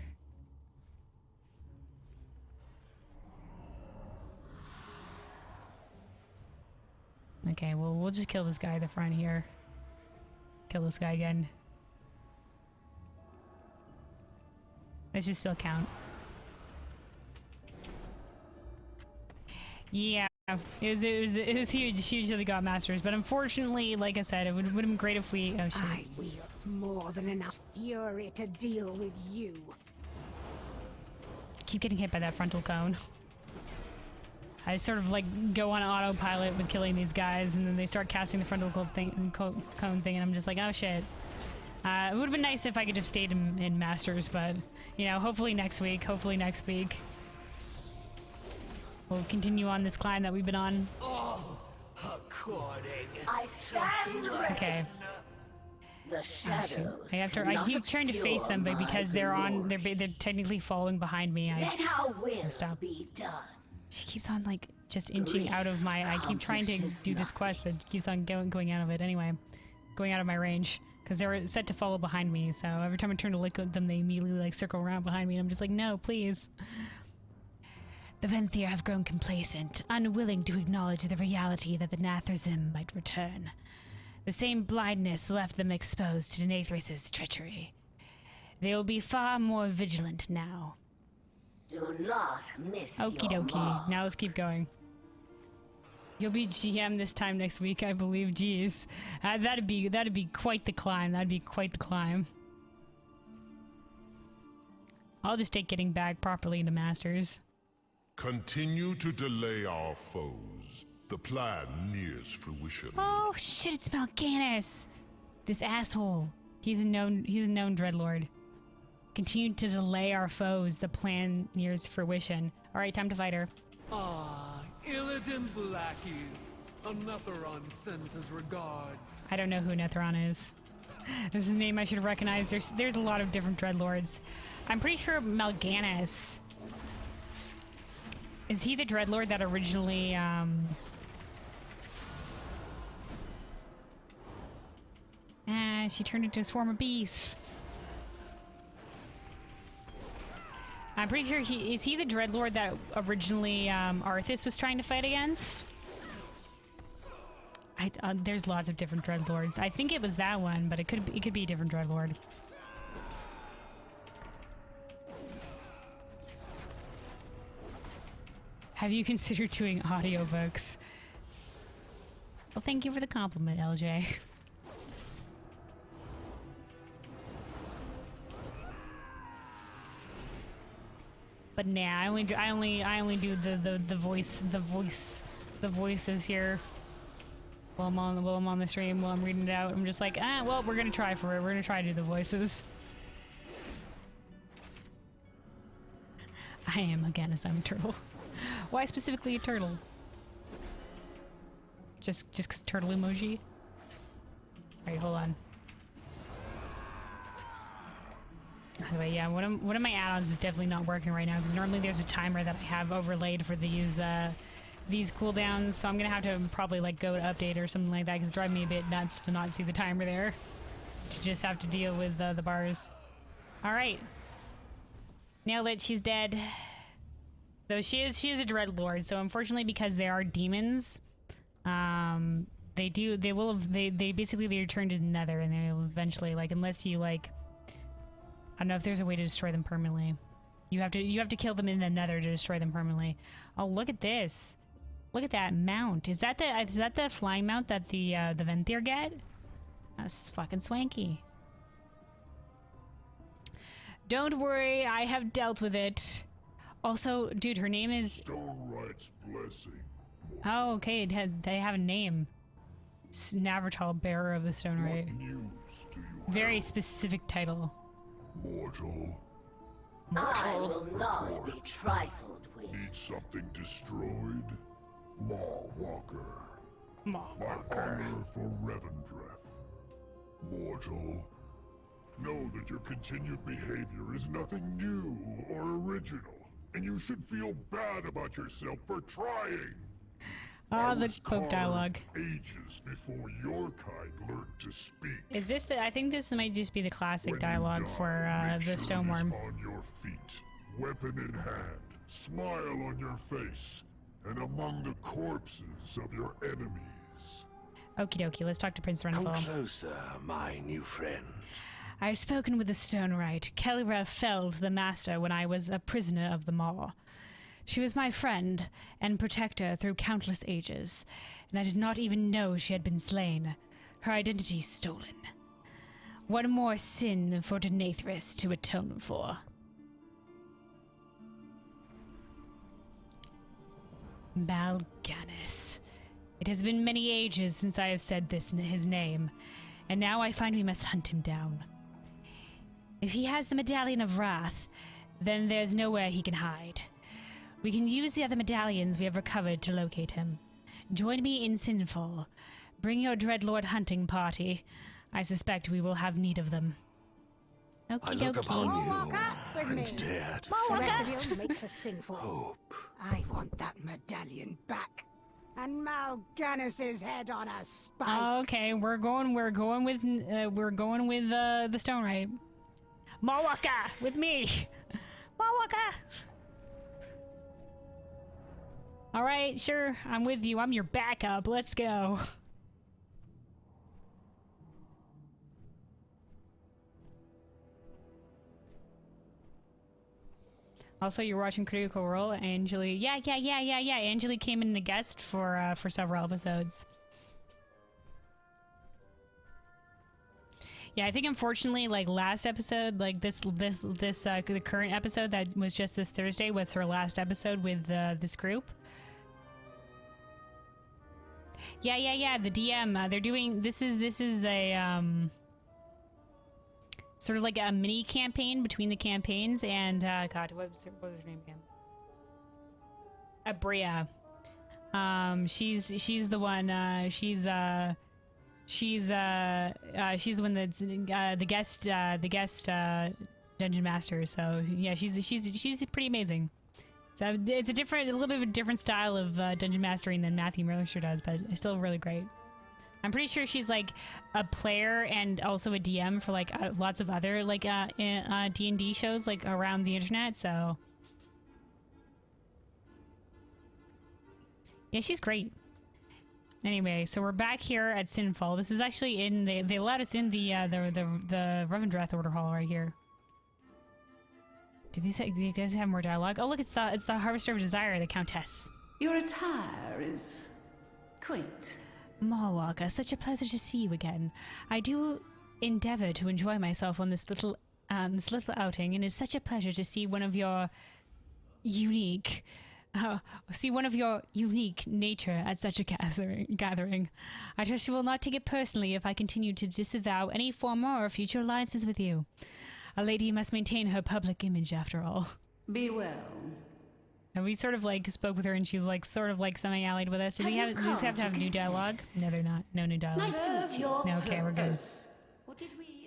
Okay, well, we'll just kill this guy at the front here. Kill this guy again. That should still count. Yeah, it was huge that we got masters, but unfortunately, like I said, it would have been great if we. Oh shit! I wield more than enough fury to deal with you. Keep getting hit by that frontal cone. I sort of like go on autopilot with killing these guys, and then they start casting the frontal cone thing, and I'm just like, oh shit. It would have been nice if I could have stayed in Masters, but you know, hopefully next week. We'll continue on this climb that we've been on. Oh, according. I stand ready. Okay. The shadows. I keep trying to face them, but because they're technically following behind me, Let our will stop. be done. She keeps on like just inching out of my. I keep trying to do this quest, but it keeps on going out of it anyway, going out of my range because they were set to follow behind me. So every time I turn to look at them, they immediately like circle around behind me, and I'm just like, no, please. The Venthyr have grown complacent, unwilling to acknowledge the reality that the Nathrazim might return. The same blindness left them exposed to Nathris's treachery. They will be far more vigilant now. Do not miss Okie your dokie. mark. Now let's keep going. You'll be GM this time next week, I believe. Jeez, that'd be quite the climb. That'd be quite the climb. I'll just take getting back properly into Masters. Continue to delay our foes. The plan nears fruition. Oh shit! It's Mal'Ganis. This asshole. He's a known Dreadlord. Continue to delay our foes. The plan nears fruition. All right, time to fight her. Ah, Illidan's lackeys. Netheron sends his regards. I don't know who Netheron is. This is a name I should have recognized. There's a lot of different Dreadlords. I'm pretty sure Mal'Ganis. Is he the Dreadlord that originally, she turned into a swarm of beasts. I'm pretty sure is he the Dreadlord that originally, Arthas was trying to fight against? There's lots of different Dreadlords. I think it was that one, but it could be a different Dreadlord. Have you considered doing audiobooks? Well, thank you for the compliment, LJ. But nah, I only do the voices here while I'm on the stream, while I'm reading it out. I'm just like, well, we're gonna try for it. We're gonna try to do the voices. I am Mal'Ganis, I'm a turtle. Why specifically a turtle? Just 'cause turtle emoji? Alright, hold on. Anyway, yeah, one of my add-ons is definitely not working right now because normally there's a timer that I have overlaid for these cooldowns, so I'm gonna have to probably like go to update or something like that because it's driving me a bit nuts to not see the timer there. To just have to deal with the bars. Alright. Nailed it, she's dead. So she is a Dreadlord, so unfortunately because they are demons, they basically return to the Nether and they will eventually, like, unless you like, I don't know if there's a way to destroy them permanently. You have to kill them in the Nether to destroy them permanently. Oh, look at this. Look at that mount. Is that the flying mount that the Venthyr get? That's fucking swanky. Don't worry, I have dealt with it. Also, dude, her name is Stonewright's blessing. Oh, okay, they have a name. Navartal, bearer of the Stonewright. What news do you Very have, specific title. mortal? I will not be trifled with. Need something destroyed? Maw Walker. Maw My Walker. honor for Revendreth. Mortal, know that your continued behavior is nothing new or original, and you should feel bad about yourself for trying. Ah, the was cloak carved dialogue. ages before your kind learned to speak. Is this the? I think this might just be the classic When you dialogue die, for make the sure it is Stoneworm. on your feet, weapon in hand, smile on your face, and among the corpses of your enemies. Okie dokie, let's talk to Prince Come Renethal. closer, my new friend. I've spoken with the Stonewright. Kellyra felled the master when I was a prisoner of the Maw. She was my friend and protector through countless ages, and I did not even know she had been slain, her identity stolen. One more sin for Denethris to atone for. Mal'Ganis. It has been many ages since I have said this in his name, and now I find we must hunt him down. If he has the Medallion of Wrath, then there's nowhere he can hide. We can use the other medallions we have recovered to locate him. Join me in Sinful. Bring your Dreadlord hunting party. I suspect we will have need of them. I Okie look dokie. upon you Walker, with me. and dare to The rest feel of you make for Sinful. hope. I want that medallion back. And Mal'Ganis's head on a spike. Okay, we're going with the Stonewright. Mawaka with me. Mawaka. All right, sure, I'm with you. I'm your backup. Let's go. Also, you're watching Critical Role. Angeli, yeah. Angeli came in a guest for several episodes. Yeah, I think unfortunately, like last episode, like the current episode that was just this Thursday was her last episode with this group. Yeah. The DM, they're doing this is a sort of like a mini campaign between the campaigns, and God, what was her name again? Abria. She's the one. She's the one that's the guest dungeon master. So yeah, she's pretty amazing. So it's a little bit of a different style of dungeon mastering than Matthew Mercer does, but it's still really great. I'm pretty sure she's like a player and also a DM for like lots of other like D&D shows like around the internet. So yeah, she's great. Anyway, so we're back here at Sinful. This is actually in they allowed us in the Revendreth order hall right here. Do you guys have more dialogue? Oh look, it's the Harvester of Desire, the Countess. Your attire is quaint. Mawaka, such a pleasure to see you again. I do endeavor to enjoy myself on this little outing, and it's such a pleasure to see one of your unique nature at such a gathering. I trust you will not take it personally if I continue to disavow any former or future alliances with you. A lady must maintain her public image, after all. Be well. And we sort of like spoke with her, and she was like sort of like semi-allied with us. Do these have to have new dialogue? No, they're not. No new dialogue. No, okay, we're good.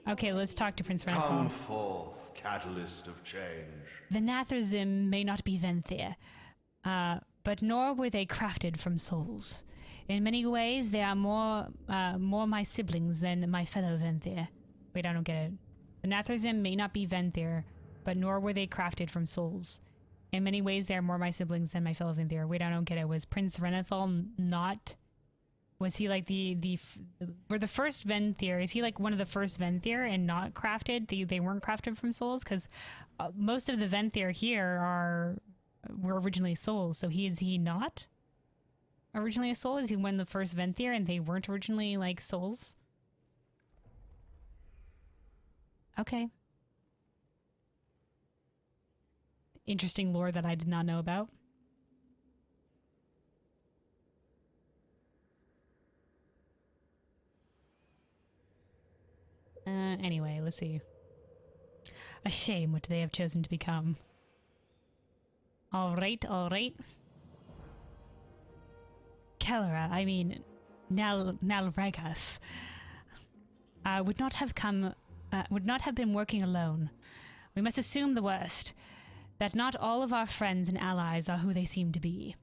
Okay, let's talk to Prince Renethal. Come forth, catalyst of change. The Nathrazim may not be Venthyr, but nor were they crafted from souls. In many ways, they are more my siblings than my fellow Venthyr. Wait, I don't get it. The Nathrazim may not be Venthyr, but nor were they crafted from souls. In many ways, they are more my siblings than my fellow Venthyr. Wait, I don't get it. Was Prince Renethal not? Was he like the first Venthyr? Is he like one of the first Venthyr and not crafted? They weren't crafted from souls, because most of the Venthyr here were originally souls. So is he not originally a soul? Is he one of the first Venthyr and they weren't originally like souls? Okay. Interesting lore that I did not know about. Anyway, let's see. A shame what they have chosen to become. All right. Kellerer, I mean, Nalregas, would not have been working alone. We must assume the worst, that not all of our friends and allies are who they seem to be.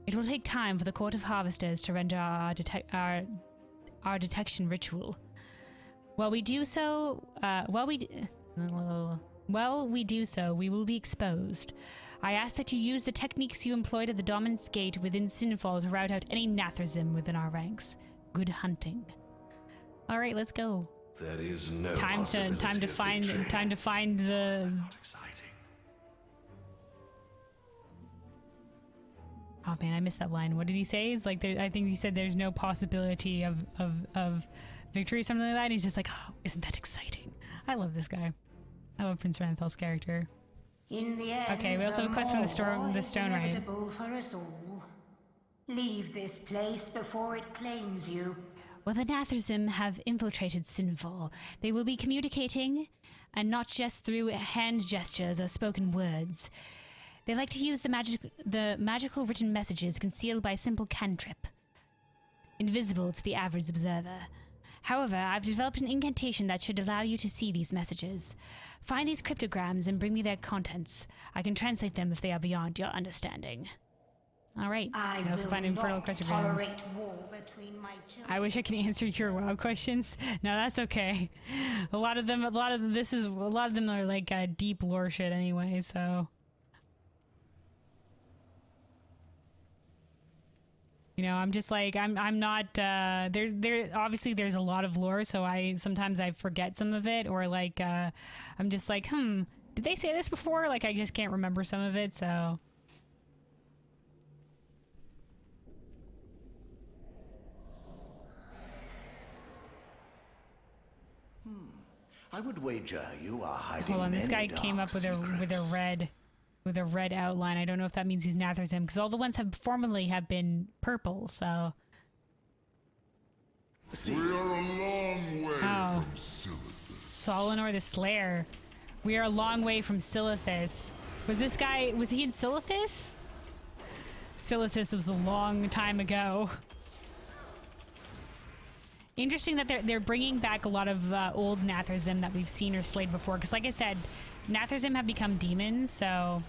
It will take time for the Court of Harvesters to render our detection ritual. While we do so, we will be exposed. I ask that you use the techniques you employed at the Dominance Gate within Sinfall to rout out any Nathrazim within our ranks. Good hunting. All right, let's go. There is no time to find the. Not exciting. Oh man, I missed that line. What did he say? It's like I think he said there's no possibility of victory or something like that. And he's just like, oh, isn't that exciting? I love this guy. I love Prince Ranthel's character. In the end, okay, we also have a quest from the Stonewright. Inevitable for us all. Leave this place before it claims you. Well, the Nathrazim have infiltrated Sinfall. They will be communicating, and not just through hand gestures or spoken words. They like to use the magical written messages concealed by a simple cantrip, invisible to the average observer. However, I've developed an incantation that should allow you to see these messages. Find these cryptograms and bring me their contents. I can translate them if they are beyond your understanding. All right. I can also find infernal cryptograms. I wish I could answer your WoW questions. No, that's okay. A lot of them are like deep lore shit anyway. So. You know, I'm just like, I'm not, obviously there's a lot of lore, so sometimes I forget some of it, or like, I'm just like, did they say this before? Like, I just can't remember some of it, so. I would wager you are hiding. Hold on, this guy came up with a red outline. I don't know if that means he's Nathrazim, because all the ones formerly have been purple, so. We are a long way from Silithus. Solinor the Slayer. We are a long way from Silithus. Was he in Silithus? Silithus was a long time ago. Interesting that they're bringing back a lot of old Nathrazim that we've seen or slayed before, because like I said, Nathrazim have become demons, so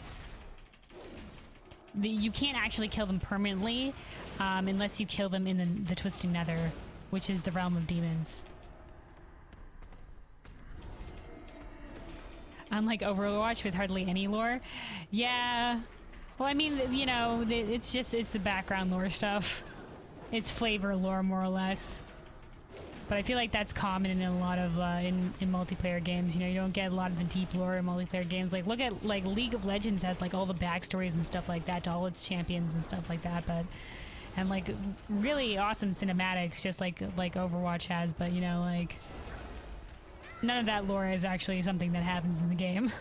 you can't actually kill them permanently unless you kill them in the Twisted Nether, which is the realm of demons. Unlike Overwatch with hardly any lore. Yeah. Well, I mean, you know, it's the background lore stuff. It's flavor lore, more or less. But I feel like that's common in a lot of in multiplayer games. You know, you don't get a lot of the deep lore in multiplayer games. Like, look at like League of Legends has like all the backstories and stuff like that to all its champions and stuff like that. And like really awesome cinematics, just like Overwatch has. But you know, like none of that lore is actually something that happens in the game.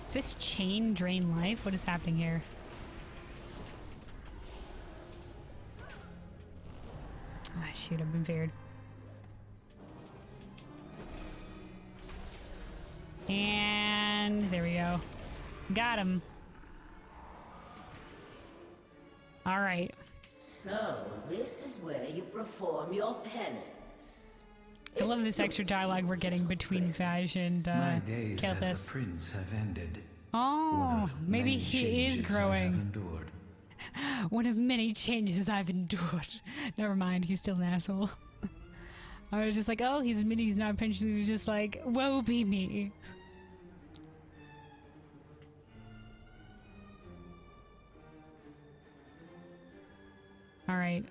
Is this chain drain life? What is happening here? Ah, shoot, I've been feared. And there we go. Got him. All right. So, this is where you perform your penance. I love this extra dialogue we're getting between Vaj and My days Kelthus. as a prince have ended. Oh, maybe he is growing. One of many changes I've endured. Never mind, he's still an asshole. I was just like, oh, he's admitting he's not pensioning. He's just like, woe be me. All right.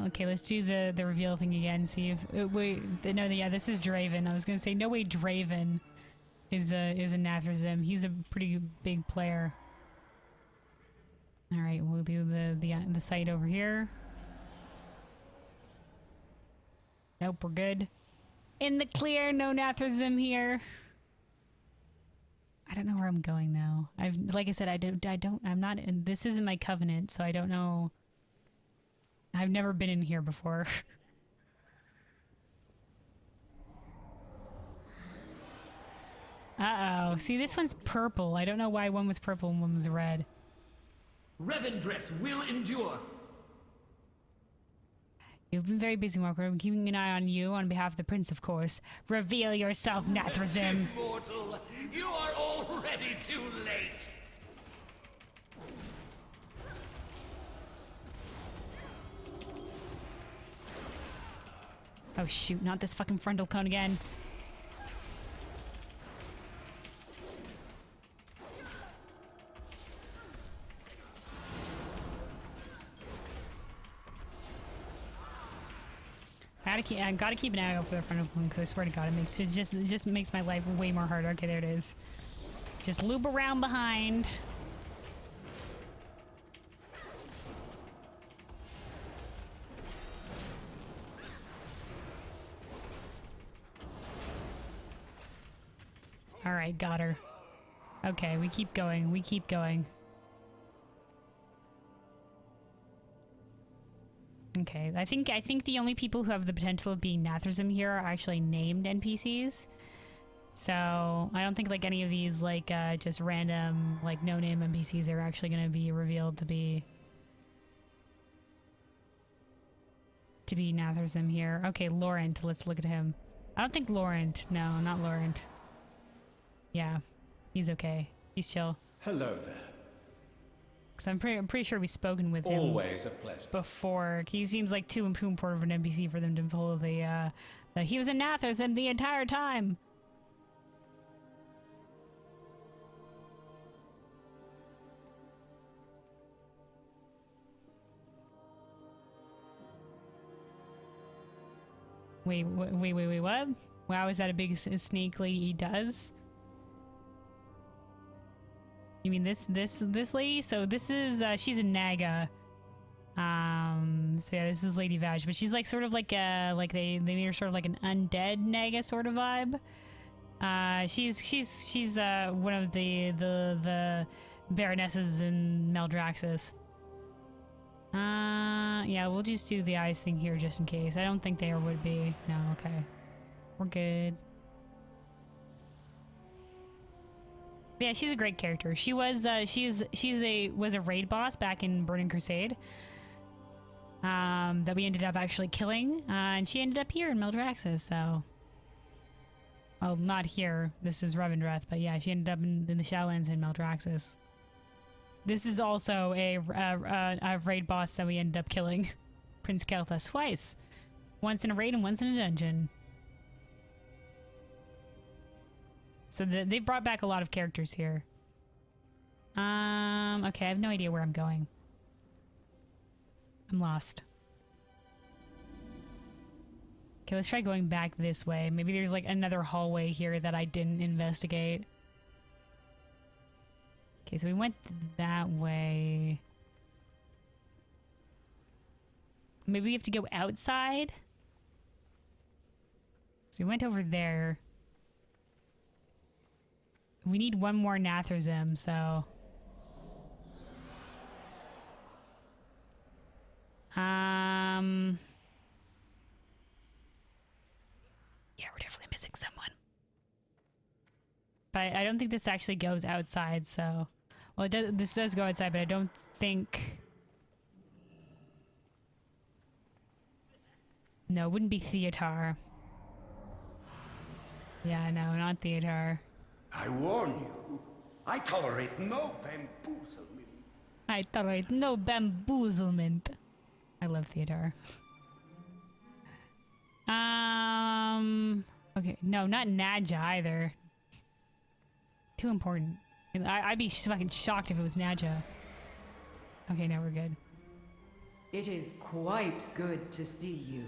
Okay, let's do the reveal thing again. See if yeah, this is Draven. I was gonna say no way Draven is a Nathrazim. He's a pretty big player. All right, we'll do the site over here. Nope, we're good. In the clear, no Nathrazim here. I don't know where I'm going though. Like I said, I'm not in, this isn't my covenant, so I don't know. I've never been in here before. Uh-oh. See, this one's purple. I don't know why one was purple and one was red. Revendreth will endure. You've been very busy, Walker. I'm keeping an eye on you on behalf of the prince, of course. Reveal yourself, Nathrazim. Mortal, you are already too late. Oh shoot, not this fucking frontal cone again. I gotta keep an eye out for the frontal cone because I swear to God, it just makes my life way more harder. Okay, there it is. Just loop around behind. Alright, got her. Okay, we keep going, we keep going. Okay, I think the only people who have the potential of being Nathrazim here are actually named NPCs. So, I don't think like any of these like just random like no-name NPCs are actually going to be revealed to be Nathrazim here. Okay, Laurent, let's look at him. I don't think Laurent. No, not Laurent. Yeah, he's okay. He's chill. Hello there. Cause I'm pretty sure we've spoken with him. Always a pleasure. Before. He seems like too important of an NPC for them to pull the he was in Nathrazim the entire time. Wait, what? Wow, is that a big snake lady does? You mean this lady? So this is she's a Naga. So yeah, this is Lady Vag, but she's like sort of like they made her sort of like an undead Naga sort of vibe. She's one of the Baronesses in Maldraxxus. Yeah, we'll just do the eyes thing here just in case. I don't think there would be. No, okay. We're good. Yeah, she's a great character. She was was a raid boss back in Burning Crusade. That we ended up actually killing. And she ended up here in Maldraxxus, so. Well, not here. This is Revendreth, but yeah, she ended up in the Shadowlands in Maldraxxus. This is also a raid boss that we ended up killing. Prince Kelthas twice. Once in a raid and once in a dungeon. So they brought back a lot of characters here. Okay, I have no idea where I'm going. I'm lost. Okay, let's try going back this way. Maybe there's like another hallway here that I didn't investigate. Okay, so we went that way. Maybe we have to go outside? So we went over there. We need one more Nathrazim, so... Yeah, we're definitely missing someone. But I don't think this actually goes outside, so... Well, it does, this does go outside, but I don't think... No, it wouldn't be Theotar. Yeah, no, not Theotar. I warn you, I tolerate no bamboozlement. I tolerate no bamboozlement. I love Theotar. Okay, no, not Nadja either. Too important. I'd be fucking shocked if it was Nadja. Okay, now we're good. It is quite good to see you.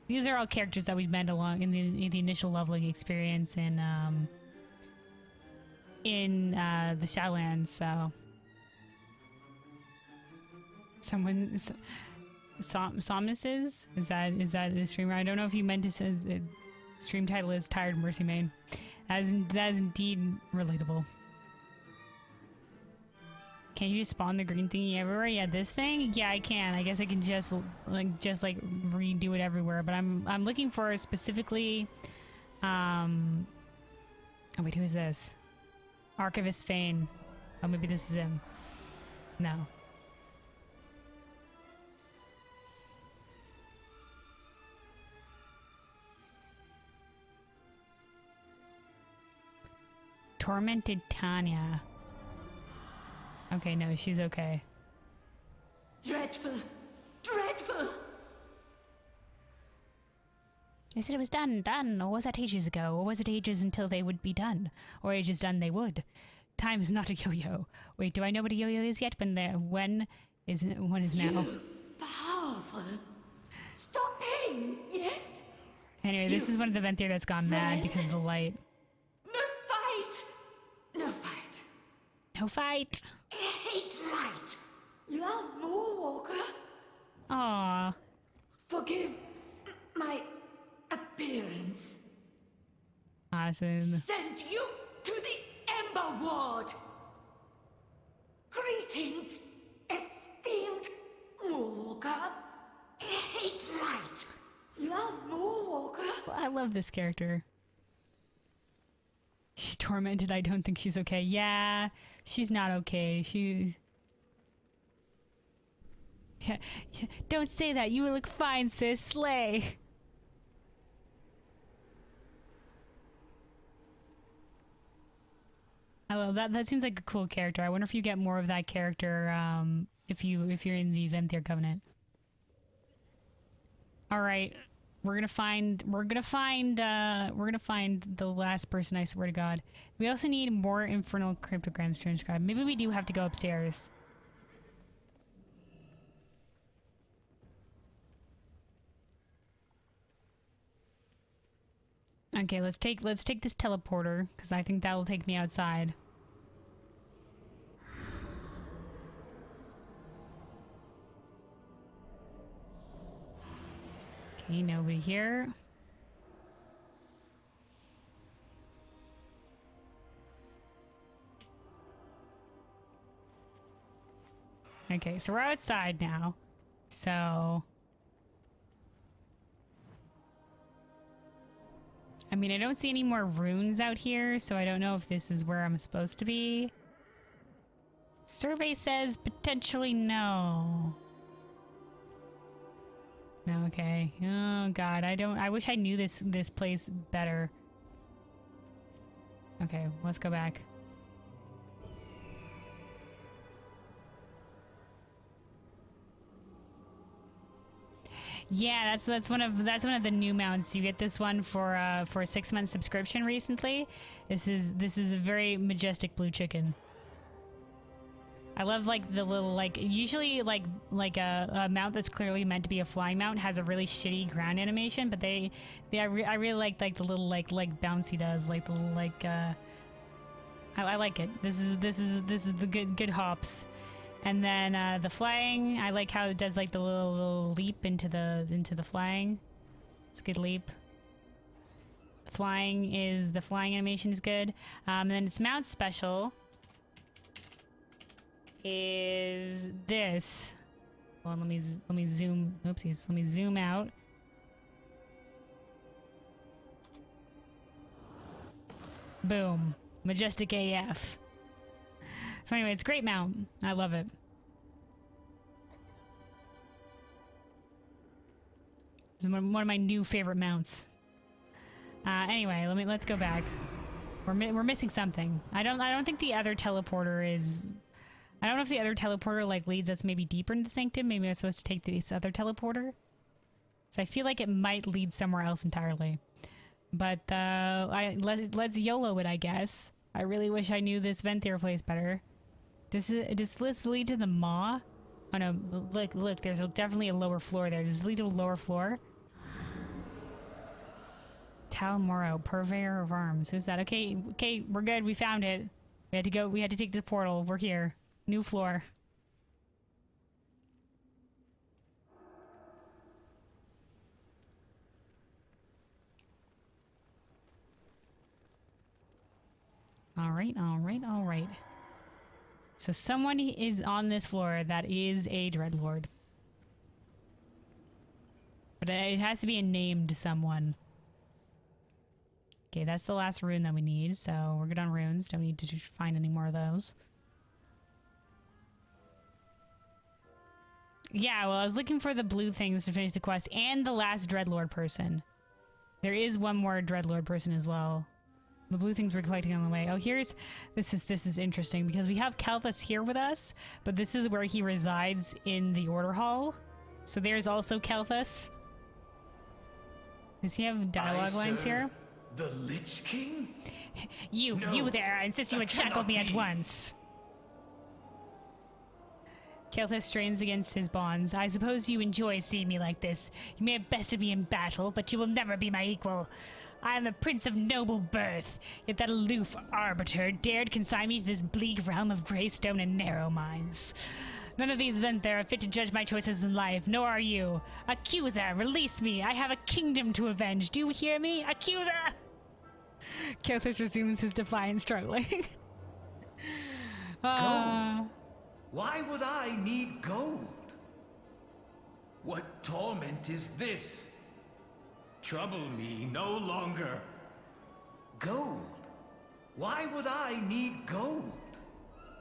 These are all characters that we've met along in the initial leveling experience in the Shadowlands, so... Someone... Somnuses? Is that the streamer? I don't know if you meant to say stream title is Tired Mercy Main. That is indeed relatable. Can you spawn the green thingy everywhere? Yeah, this thing? Yeah, I can. I guess I can just redo it everywhere. But I'm looking for specifically Oh wait, who is this? Archivist Fane. Oh, maybe this is him. No. Tormented Tanya. Okay, no, she's okay. Dreadful! Dreadful! I said it was done, or was that ages ago? Or was it ages until they would be done? Or ages done they would? Time is not a yo-yo. Wait, do I know what a yo-yo is yet? When is now? Powerful! Stop pain, yes? Anyway, this is one of the Venthyr that's gone mad because of the light. No fight! No fight! No fight! Hate light! Love more, Walker! Aww. Forgive my appearance. Awesome. Send you to the Ember Ward! Greetings, esteemed Moorwalker. Hate light. Love Moorwalker. I love this character. She's tormented. I don't think she's okay. Yeah, she's not okay. Yeah, don't say that. You look fine, sis. Slay. I love that. That seems like a cool character. I wonder if you get more of that character if you're in the Venthyr Covenant. All right, we're gonna find the last person. I swear to God. We also need more infernal cryptograms transcribed. Maybe we do have to go upstairs. Okay, let's take this teleporter, because I think that will take me outside. Okay, nobody here. Okay, so we're outside now. So I mean, I don't see any more runes out here, so I don't know if this is where I'm supposed to be. Survey says potentially no. No, okay. Oh God, I wish I knew this place better. Okay, let's go back. Yeah, that's one of the new mounts. You get this one for a 6-month subscription recently. This is a very majestic blue chicken. I love like the little usually like a mount that's clearly meant to be a flying mount has a really shitty ground animation, but I really like the little like bouncy does, like the little I like it. This is the good hops. And then the flying, I like how it does like the little leap into the flying. It's a good leap. The flying animation is good. And then its mount special is this. Well, let me zoom. Oopsies. Let me zoom out. Boom. Majestic AF. So anyway, it's a great mount. I love it. This is one of my new favorite mounts. Anyway, let's go back. We're missing something. I don't think the other teleporter is. I don't know if the other teleporter like leads us maybe deeper into the sanctum. Maybe I'm supposed to take this other teleporter. So I feel like it might lead somewhere else entirely. But let's YOLO it, I guess. I really wish I knew this Venthyr place better. Does this lead to the Maw? Oh no, look, there's definitely a lower floor there. Does it lead to a lower floor? Tal Moro, Purveyor of Arms. Who's that? Okay, we're good. We found it. We had to take the portal. We're here. New floor. All right. So someone is on this floor that is a Dreadlord. But it has to be a named someone. Okay, that's the last rune that we need, so we're good on runes. Don't need to find any more of those. Yeah, well, I was looking for the blue things to finish the quest and the last Dreadlord person. There is one more Dreadlord person as well. The blue things we're collecting on the way. Oh, this is interesting because we have Kalthus here with us, but this is where he resides in the Order Hall. So there's also Kalthus. Does he have dialogue lines here? The Lich King? You there! I insist you would shackle me at once. Kalthus strains against his bonds. I suppose you enjoy seeing me like this. You may have bested me in battle, but you will never be my equal. I am a prince of noble birth, yet that aloof arbiter dared consign me to this bleak realm of grey stone and narrow minds. None of these Venthyr are fit to judge my choices in life, nor are you. Accuser, release me! I have a kingdom to avenge. Do you hear me? Accuser! Kalthus resumes his defiant struggling. Gold? Why would I need gold? What torment is this? Trouble me no longer. Gold? Why would I need gold?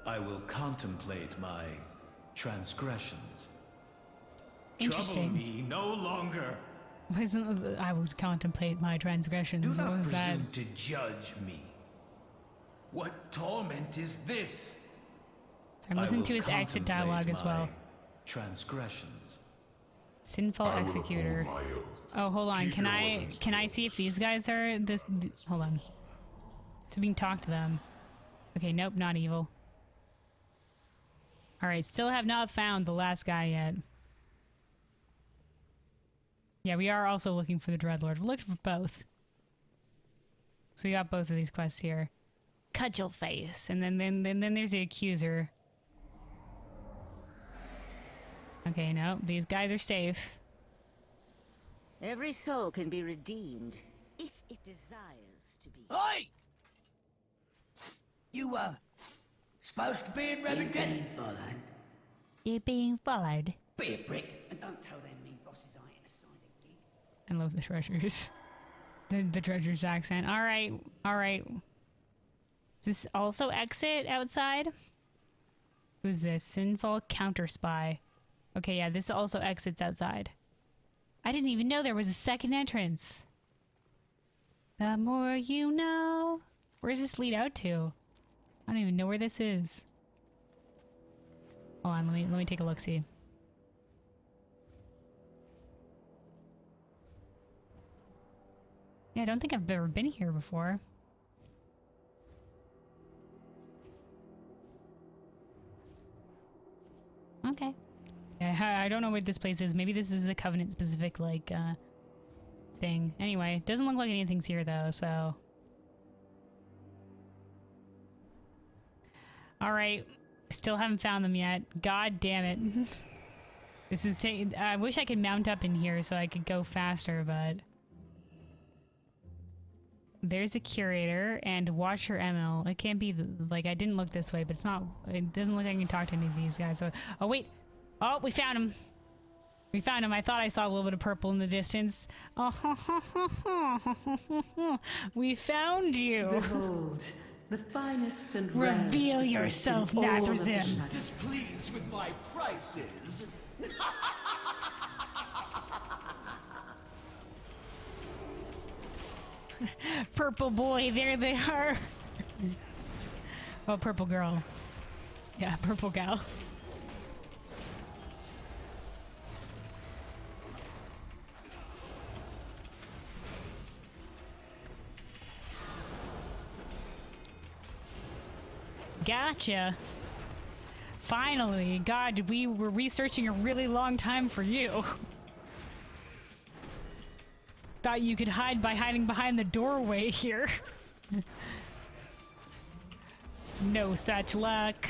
I will contemplate my transgressions. Interesting. Trouble me no longer. I will contemplate my transgressions. Do What not was that? presume to judge me. What torment is this? I'm listening to his exit dialogue as well. Transgressions. Sinful executor. Oh, hold on. Can I see if these guys are this? Hold on. It's being talked to them. Okay, nope, not evil. All right, still have not found the last guy yet. Yeah, we are also looking for the Dreadlord. We're looking for both. So we got both of these quests here. Cudgel face, and then there's the accuser. Okay, no, these guys are safe. Every soul can be redeemed if it desires to be. Oi! You were supposed to be in Revendreth? You're being followed. Be a brick, and don't tell them mean bosses I ain't assigned a gig. I love the treasures. The treasures accent. All right. Is this also exit outside? Who's this? Sinful counter spy. Okay, yeah, this also exits outside. I didn't even know there was a second entrance. The more you know. Where does this lead out to? I don't even know where this is. Hold on, let me take a look see. Yeah, I don't think I've ever been here before. Okay. Yeah, I don't know what this place is. Maybe this is a Covenant specific, like, thing. Anyway, doesn't look like anything's here, though, so... Alright. Still haven't found them yet. God damn it. This is... I wish I could mount up in here so I could go faster, but... There's the curator and Watcher ML. It can't be, like, I didn't look this way, but it's not... It doesn't look like I can talk to any of these guys, so... Oh, wait! Oh, we found him! We found him. I thought I saw a little bit of purple in the distance. Oh, we found you! Behold, the finest and Reveal yourself, Nathrazim! Displeased with my prices? Purple boy, there they are! Oh, purple girl. Yeah, purple gal. Gotcha. Finally. God, we were researching a really long time for you. Thought you could hide by hiding behind the doorway here. No such luck.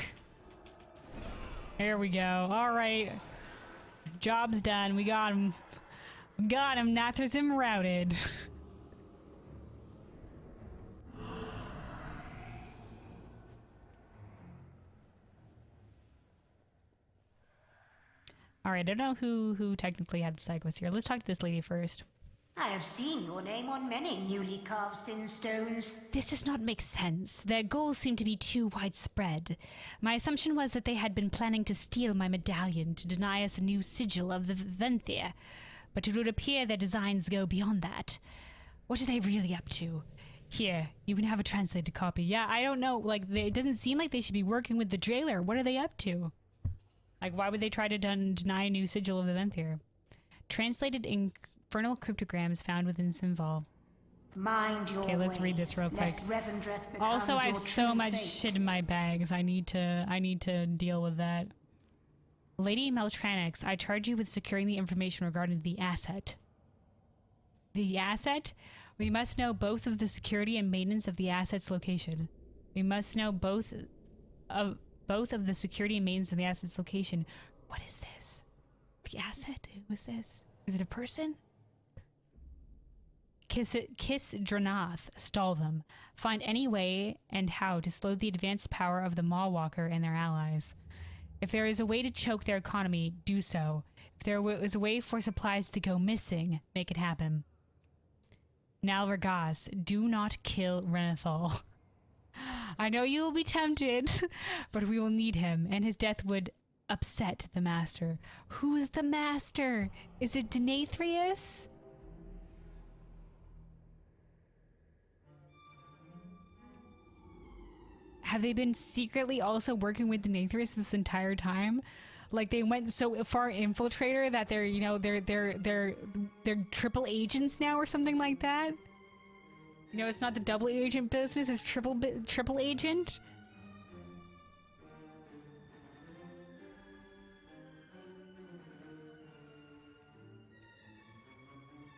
There we go. Alright. Job's done. We got him. Got him. Nathrazim routed. Alright, I don't know who technically had the side quest here. Let's talk to this lady first. I have seen your name on many newly carved sin stones. This does not make sense. Their goals seem to be too widespread. My assumption was that they had been planning to steal my medallion to deny us a new sigil of the Revendreth, but it would appear their designs go beyond that. What are they really up to? Here, you can have a translated copy. Yeah, I don't know. Like, it doesn't seem like they should be working with the jailer. What are they up to? Like, why would they try to deny a new sigil of the Revendreth? Translated infernal cryptograms found within Sinval. Mind your Okay, let's read this real quick. Revendreth Also, I have your so true much fate. shit in my bags. I need to deal with that. Lady Meltranix, I charge you with securing the information regarding the asset. The asset? We must know both of the security and maintenance of the asset's location. We must know both of the security and maintenance of the asset's location. What is this? The asset? Who is this? Is it a person? Kiss Drenath, stall them. Find any way and how to slow the advanced power of the Mawwalker and their allies. If there is a way to choke their economy, do so. If there is a way for supplies to go missing, make it happen. Nalragas, do not kill Renethal. I know you will be tempted, but we will need him, and his death would upset the Master. Who's the Master? Is it Denathrius? Have they been secretly also working with Denathrius this entire time? Like, they went so far infiltrator that they're, you know, they're triple agents now or something like that? You know, it's not the double agent business, it's triple agent?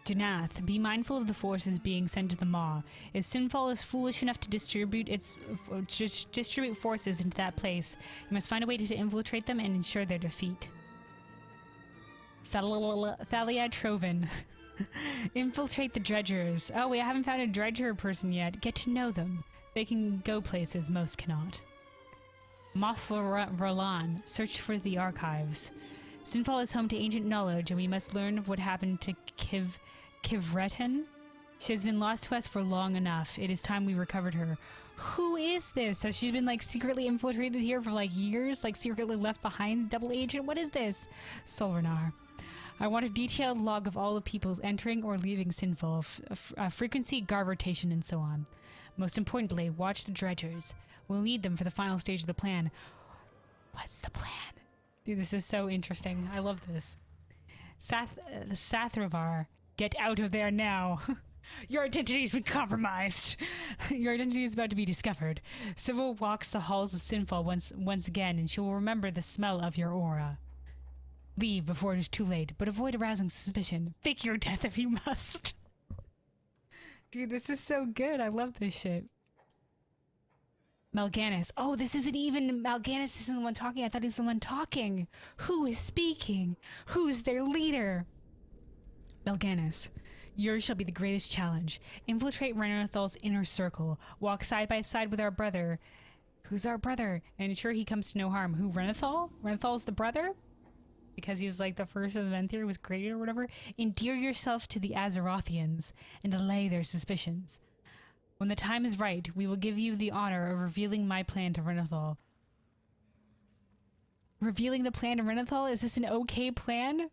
Dunath, be mindful of the forces being sent to the Maw. If Sinfall is foolish enough to distribute forces into that place, you must find a way to infiltrate them and ensure their defeat. Thalia Trovan. Infiltrate the dredgers. Oh, we haven't found a dredger person yet. Get to know them. They can go places most cannot. Mothralan. Search for the archives. Sinfall is home to ancient knowledge, and we must learn of what happened to Kivretan. She has been lost to us for long enough. It is time we recovered her. Who is this? Has she been, like, secretly infiltrated here for, like, years? Like, secretly left behind? Double agent? What is this? Solrenar. I want a detailed log of all the peoples entering or leaving Sinful, frequency, guard rotation, and so on. Most importantly, watch the dredgers. We'll need them for the final stage of the plan. What's the plan? Dude, this is so interesting. I love this. Sathravar, get out of there now. Your identity has been compromised. Your identity is about to be discovered. Civil walks the halls of Sinful once again, and she will remember the smell of your aura. Leave before it is too late, but avoid arousing suspicion. Fake your death if you must. Dude, this is so good. I love this shit. Mal'Ganis. Oh, this isn't even... Mal'Ganis isn't the one talking. I thought he was the one talking. Who is speaking? Who's their leader? Mal'Ganis. Yours shall be the greatest challenge. Infiltrate Renethal's inner circle. Walk side by side with our brother. Who's our brother? And ensure he comes to no harm. Who, Renethal? Renethal's the brother? Because he's like the first of the Venthyr was created or whatever. Endear yourself to the Azerothians and allay their suspicions. When the time is right, we will give you the honor of revealing my plan to Renethal. Revealing the plan to Renethal? Is this an okay plan?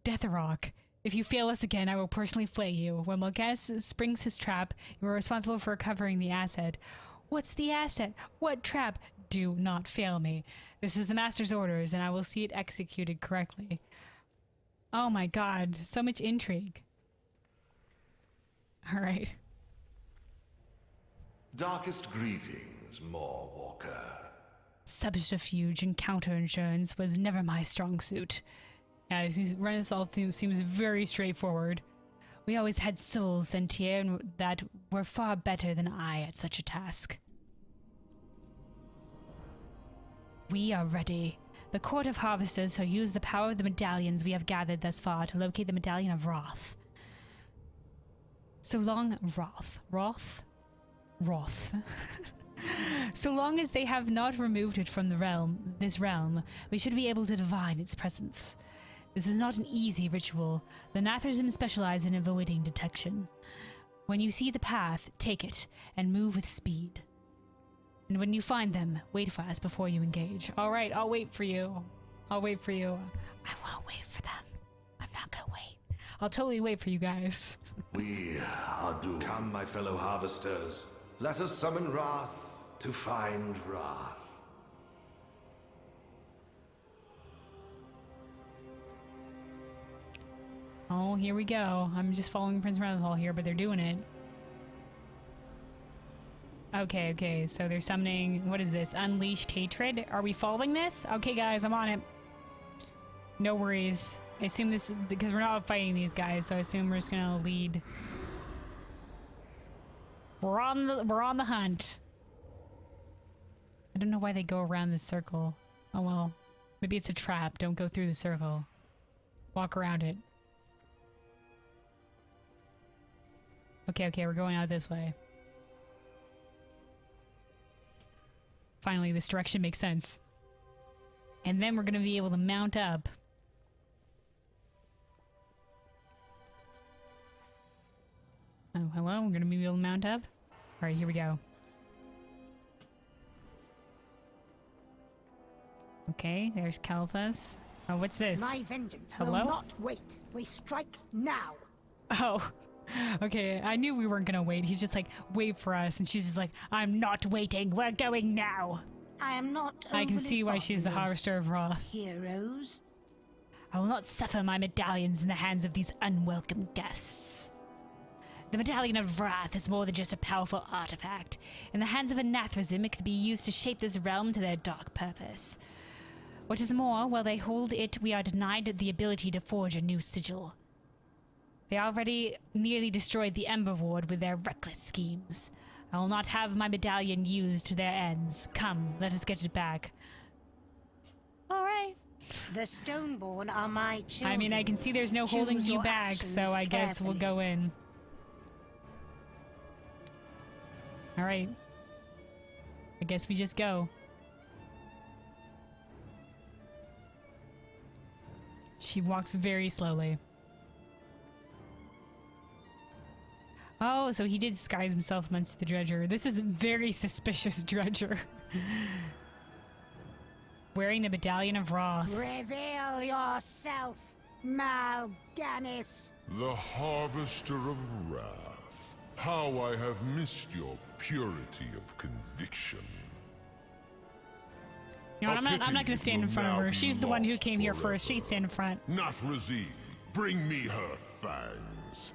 Deatharok. If you fail us again, I will personally flay you. When Mal'Ganis springs his trap, you are responsible for recovering the asset. What's the asset? What trap? Do not fail me. This is the Master's orders, and I will see it executed correctly. Oh my god, so much intrigue. Alright. Darkest greetings, Mawwalker. Subterfuge and counterinsurance was never my strong suit. Yeah, Renethal seems very straightforward. We always had souls sent here and that were far better than I at such a task. We are ready. The Court of Harvesters shall use the power of the medallions we have gathered thus far to locate the Medallion of Wrath. So long... Wrath? So long as they have not removed it from the this realm, we should be able to divine its presence. This is not an easy ritual. The Nathrazim specialize in avoiding detection. When you see the path, take it, and move with speed. And when you find them, wait for us before you engage. Alright, I'll wait for you. I'll wait for you. I won't wait for them. I'm not gonna wait. I'll totally wait for you guys. We are doomed. Come, my fellow harvesters. Let us summon Wrath to find Wrath. Oh, here we go. I'm just following Prince Renethal here, but they're doing it. Okay, so they're summoning... What is this? Unleashed Hatred? Are we following this? Okay, guys, I'm on it. No worries. I assume this... Because we're not fighting these guys, so I assume we're just gonna lead. We're on the hunt. I don't know why they go around this circle. Oh well. Maybe it's a trap. Don't go through the circle. Walk around it. Okay, we're going out this way. Finally, this direction makes sense. And then we're gonna be able to mount up. Oh, hello? We're gonna be able to mount up? Alright, here we go. Okay, there's Kalthus. Oh, what's this? My vengeance Hello? will not wait. We strike now. Oh. Okay, I knew we weren't gonna wait. He's just like, wait for us. And she's just like, I'm not waiting. We're going now. I am not. I can see why she's the Harvester of Wrath. Heroes. I will not suffer my medallions in the hands of these unwelcome guests. The Medallion of Wrath is more than just a powerful artifact. In the hands of a Nathrazim, it can be used to shape this realm to their dark purpose. What is more, while they hold it, we are denied the ability to forge a new sigil. They already nearly destroyed the Ember Ward with their reckless schemes. I will not have my medallion used to their ends. Come, let us get it back. Alright. The Stoneborn are my children. I mean, I can see there's no holding you back, so I guess we'll go in. Alright. I guess we just go. She walks very slowly. Oh, so he did disguise himself amongst the Dredger. This is a very suspicious Dredger. Wearing the Medallion of Wrath. Reveal yourself, Mal'Ganis. The Harvester of Wrath. How I have missed your purity of conviction. You know what, I'm not gonna stand in front of her. She's the one who came here first. She'd stand in front. Nathrazim, bring me her fangs.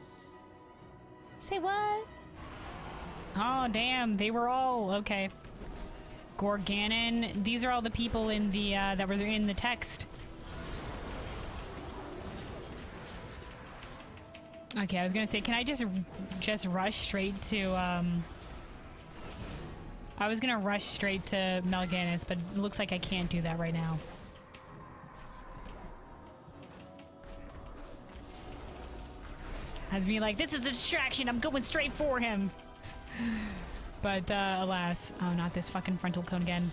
Say what? Oh, damn. They were all... Okay. Gorganon. These are all the people in the, that were in the text. Okay, I was gonna say, can I just rush straight to, I was gonna rush straight to Mal'Ganis, but it looks like I can't do that right now. As me like, this is a distraction, I'm going straight for him. But, alas. Oh, not this fucking frontal cone again.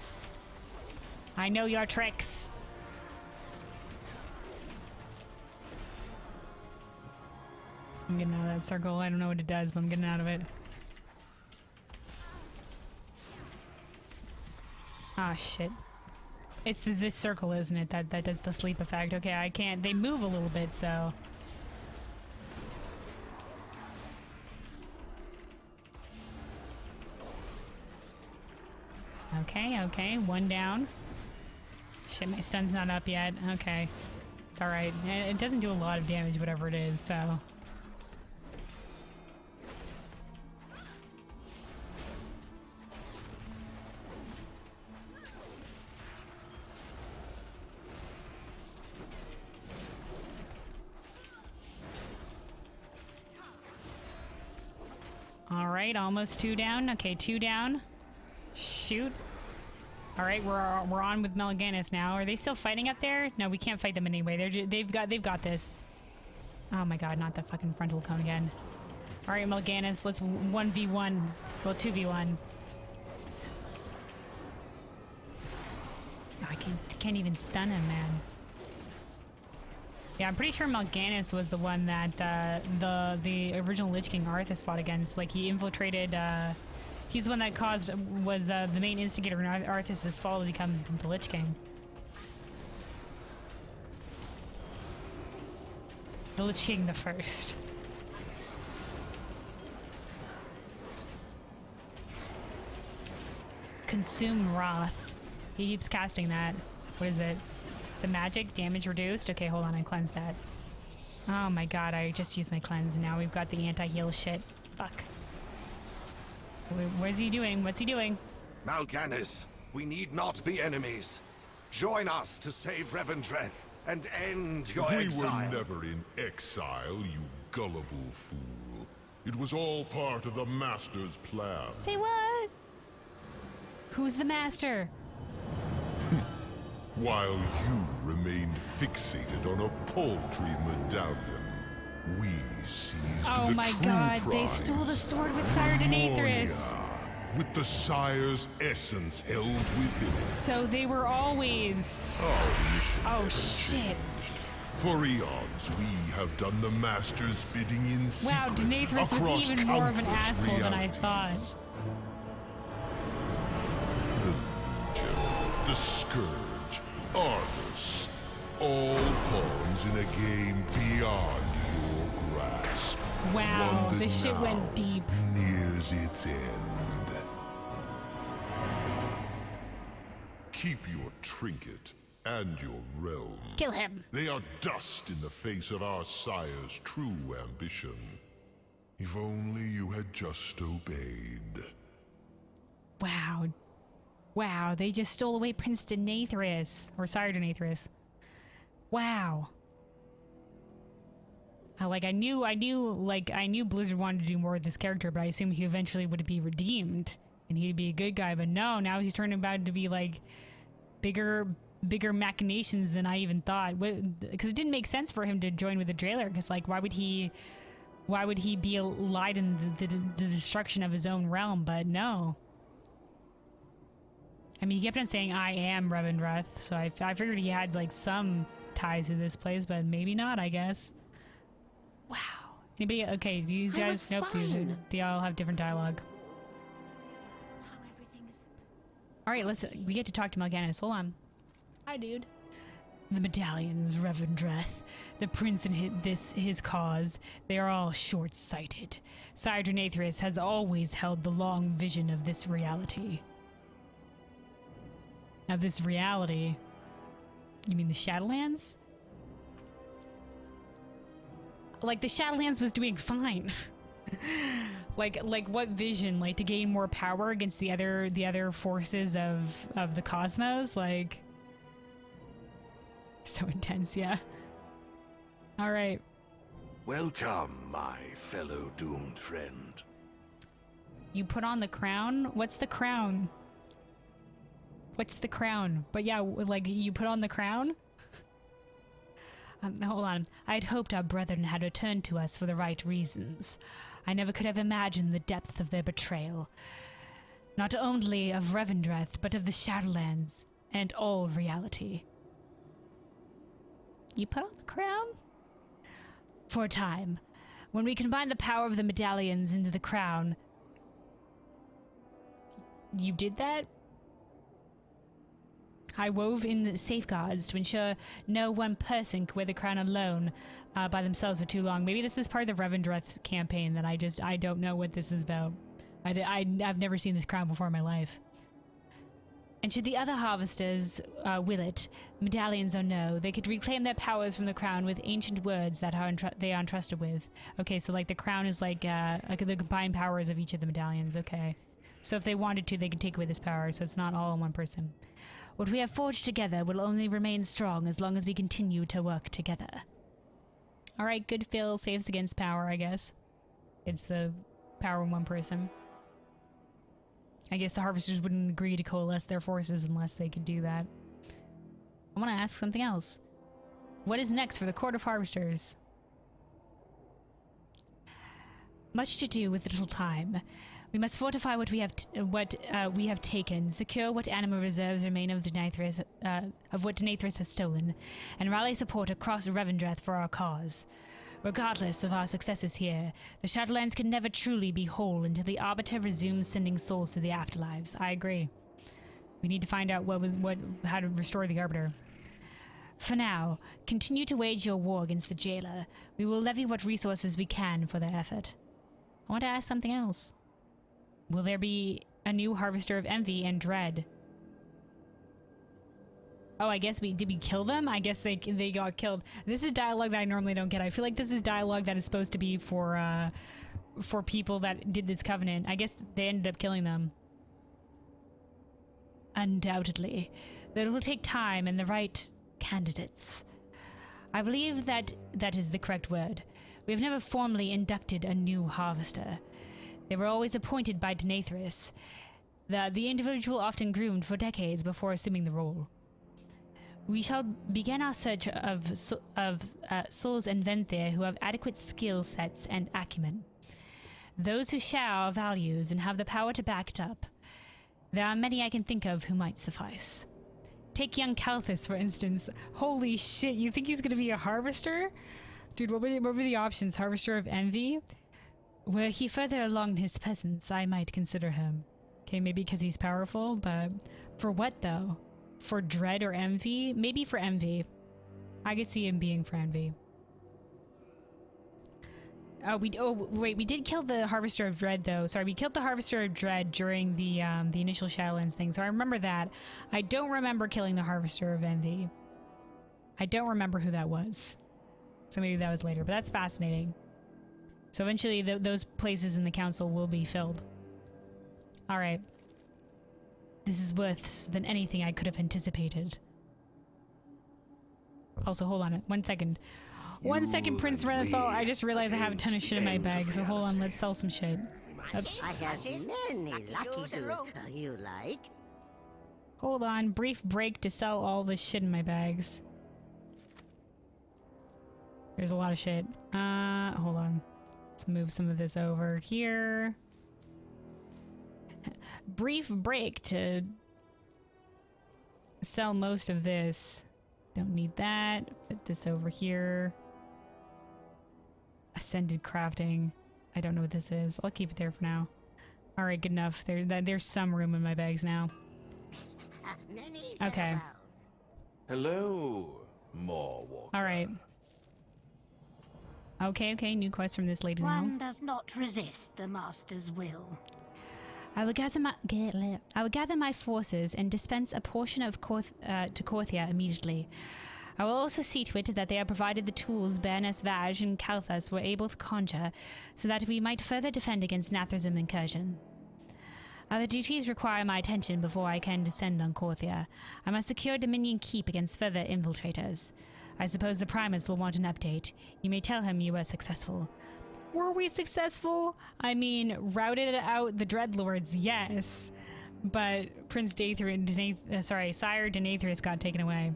I know your tricks. I'm getting out of that circle. I don't know what it does, but I'm getting out of it. Ah, shit. It's this circle, isn't it? That does the sleep effect. Okay, I can't... They move a little bit, so... Okay, one down. Shit, my stun's not up yet. Okay. It's alright. It doesn't do a lot of damage, whatever it is, so... Alright, almost 2 down. Okay, 2 down. Shoot. Alright, we're on with Mal'Ganis now. Are they still fighting up there? No, we can't fight them anyway. They've got this. Oh my god, not the fucking frontal cone again. Alright, Mal'Ganis, let's 1v1. Well, 2v1. Oh, I can't even stun him, man. Yeah, I'm pretty sure Mal'Ganis was the one that the original Lich King Arthas fought against. Like, he infiltrated, he's the one that was the main instigator in Arthas' fall to become the Lich King. The Lich King the First. Consume Wrath. He keeps casting that. What is it? It's a magic, damage reduced. Okay, hold on, I cleansed that. Oh my god, I just used my cleanse and now we've got the anti-heal shit. Fuck. What's he doing? What's he doing? Mal'Ganis, we need not be enemies. Join us to save Revendreth and end your exile. We were never in exile, you gullible fool. It was all part of the Master's plan. Say what? Who's the Master? While you remained fixated on a paltry medallion, we seized oh the my true god, prize, they stole the sword with Sire Denethris. with the Sire's essence held within it. So they were always... Our mission oh shit. changed. For eons, we have done the Master's bidding in secret. Wow, Denethris was even more of an asshole than I thought. The Scourge, Argus, all pawns in a game beyond your grasp. Wow, One that this shit now went deep. Nears its end. Keep your trinket and your realm. Kill him. They are dust in the face of our sire's true ambition. If only you had just obeyed. Wow. Wow, they just stole away Prince Denethris. Or Sire Denethris. Wow. I knew Blizzard wanted to do more with this character, but I assumed he eventually would be redeemed. And he'd be a good guy, but no, now he's turning about to be like bigger machinations than I even thought. Because it didn't make sense for him to join with the Dreadlord, because like why would he be allied in the destruction of his own realm? But no. I mean, he kept on saying, I am Revendreth, so I figured he had, like, some ties to this place, but maybe not, I guess. Wow. Anybody? Okay, these guys, nope, they all have different dialogue. Alright, listen, we get to talk to Mal'Ganis. Hold on. Hi, dude. The Medallions, Revendreth, the prince and his cause, they are all short-sighted. Sire Denethris has always held the long vision of this reality. Of this reality? You mean the Shadowlands? Like, the Shadowlands was doing fine. like what vision? Like, to gain more power against the other forces of the cosmos? Like, so intense, yeah. Alright. Welcome, my fellow doomed friend. You put on the crown? What's the crown? What's the crown? But yeah, like, you put on the crown? Hold on. I had hoped our brethren had returned to us for the right reasons. I never could have imagined the depth of their betrayal. Not only of Revendreth, but of the Shadowlands, and all reality. You put on the crown? For a time. When we combined the power of the medallions into the crown... You did that? I wove in the safeguards to ensure no one person could wear the crown alone by themselves for too long. Maybe this is part of the Revendreth campaign that I don't know what this is about. I've never seen this crown before in my life. And should the other harvesters will it, medallions or no, they could reclaim their powers from the crown with ancient words that they are entrusted with. Okay, so like the crown is like the combined powers of each of the medallions. Okay. So if they wanted to, they could take away this power, so it's not all in one person. What we have forged together will only remain strong as long as we continue to work together. Alright, good Phil saves against power, I guess. It's the power in one person. I guess the harvesters wouldn't agree to coalesce their forces unless they could do that. I want to ask something else. What is next for the Court of Harvesters? Much to do with little time. We must fortify what we have taken, secure what animal reserves remain of what Denathris has stolen, and rally support across Revendreth for our cause. Regardless of our successes here, the Shadowlands can never truly be whole until the Arbiter resumes sending souls to the afterlives. I agree. We need to find out how to restore the Arbiter. For now, continue to wage your war against the Jailer. We will levy what resources we can for their effort. I want to ask something else. Will there be a new Harvester of Envy and Dread? Oh, I guess did we kill them? I guess they got killed. This is dialogue that I normally don't get. I feel like this is dialogue that is supposed to be for people that did this covenant. I guess they ended up killing them. Undoubtedly. That it will take time and the right candidates. I believe that is the correct word. We have never formally inducted a new Harvester. They were always appointed by Denathris. The individual often groomed for decades before assuming the role. We shall begin our search of souls and Venthyr who have adequate skill sets and acumen. Those who share our values and have the power to back it up. There are many I can think of who might suffice. Take young Kalthus, for instance. Holy shit, you think he's gonna be a Harvester? Dude, what were the options? Harvester of Envy? Were he further along in his presence, I might consider him. Okay, maybe because he's powerful, but for what though? For Dread or Envy? Maybe for Envy. I could see him being for Envy. Wait, we did kill the Harvester of Dread though. Sorry, we killed the Harvester of Dread during the initial Shadowlands thing, so I remember that. I don't remember killing the Harvester of Envy. I don't remember who that was. So maybe that was later, but that's fascinating. So eventually those places in the council will be filled. Alright. This is worse than anything I could have anticipated. Also, hold on 1 second. 1 second, Prince Renethal. I just realized I have a ton of shit in my bag, so hold on, let's sell some shit. Oops. I have many lucky shoes you like. Hold on, brief break to sell all this shit in my bags. There's a lot of shit. Hold on. Let's move some of this over here. Brief break to sell most of this. Don't need that. Put this over here. Ascended crafting. I don't know what this is. I'll keep it there for now. Alright, good enough. There's some room in my bags now. Okay. Hello, more walker. Alright. Okay, new quest from this lady now. One does not resist the Master's will. I will gather my forces and dispense a portion of to Korthia immediately. I will also see to it that they are provided the tools Baroness Vaj and Kalthus were able to conjure, so that we might further defend against Nathrism incursion. Other duties require my attention before I can descend on Korthia. I must secure Dominion Keep against further infiltrators. I suppose the Primus will want an update. You may tell him you were successful. Were we successful? I mean, routed out the Dreadlords, yes. But Prince Sire Denathris got taken away.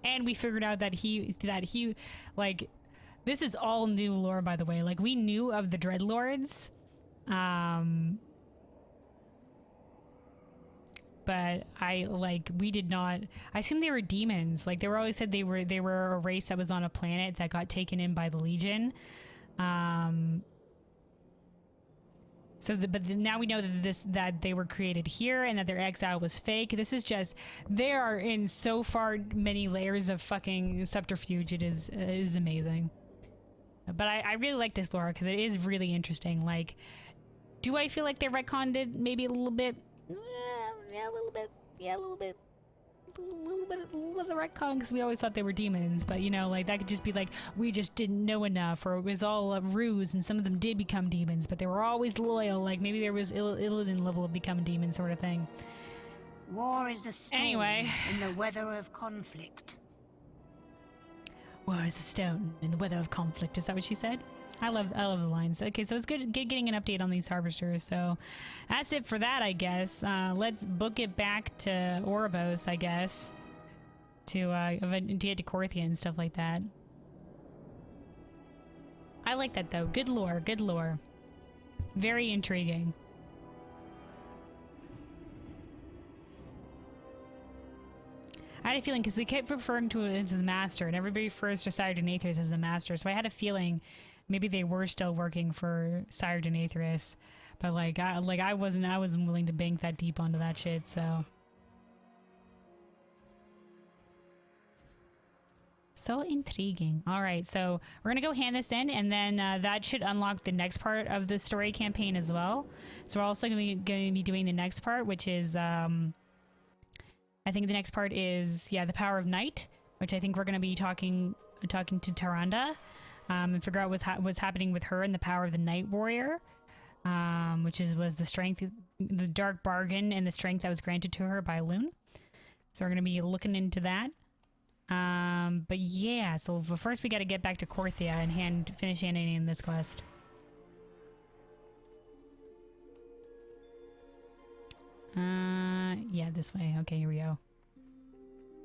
And we figured out that he, like, this is all new lore, by the way. Like, we knew of the Dreadlords. But we did not. I assume they were demons. Like, they were always said they were a race that was on a planet that got taken in by the Legion. But now we know that they were created here and that their exile was fake. This is just, they are in so far many layers of fucking subterfuge. It is amazing. But I really like this lore because it is really interesting. Like, do I feel like they retconned it maybe a little bit? Yeah, a little bit. Yeah, a little bit of the retcon, because we always thought they were demons, but you know, like, that could just be like, we just didn't know enough, or it was all a ruse and some of them did become demons, but they were always loyal. Like, maybe there was Illidan level of becoming demons sort of thing. War is a stone in the weather of conflict. War is a stone in the weather of conflict. Is that what she said? I love the lines. Okay, so it's good getting an update on these harvesters. So that's it for that, I guess. Let's book it back to Oribos, I guess, to get to Korthia and stuff like that. I like that though. Good lore, good lore. Very intriguing. I had a feeling, because they kept referring to it as the Master, and everybody refers to Sire Denathrius as the Master, so I had a feeling maybe they were still working for Sire Denathrius, but I wasn't willing to bank that deep onto that shit, so. So intriguing. All right, so we're gonna go hand this in, and then that should unlock the next part of the story campaign as well. So we're also gonna be doing the next part, which is I think the next part is the Power of Night, which I think we're gonna be talking to Tyrande, and figure out what's happening with her and the power of the Night Warrior, which was the strength, the dark bargain, and the strength that was granted to her by Lune. So we're gonna be looking into that. But yeah, so first we got to get back to Korthia and finish handing this quest. Yeah, this way. Okay, here we go.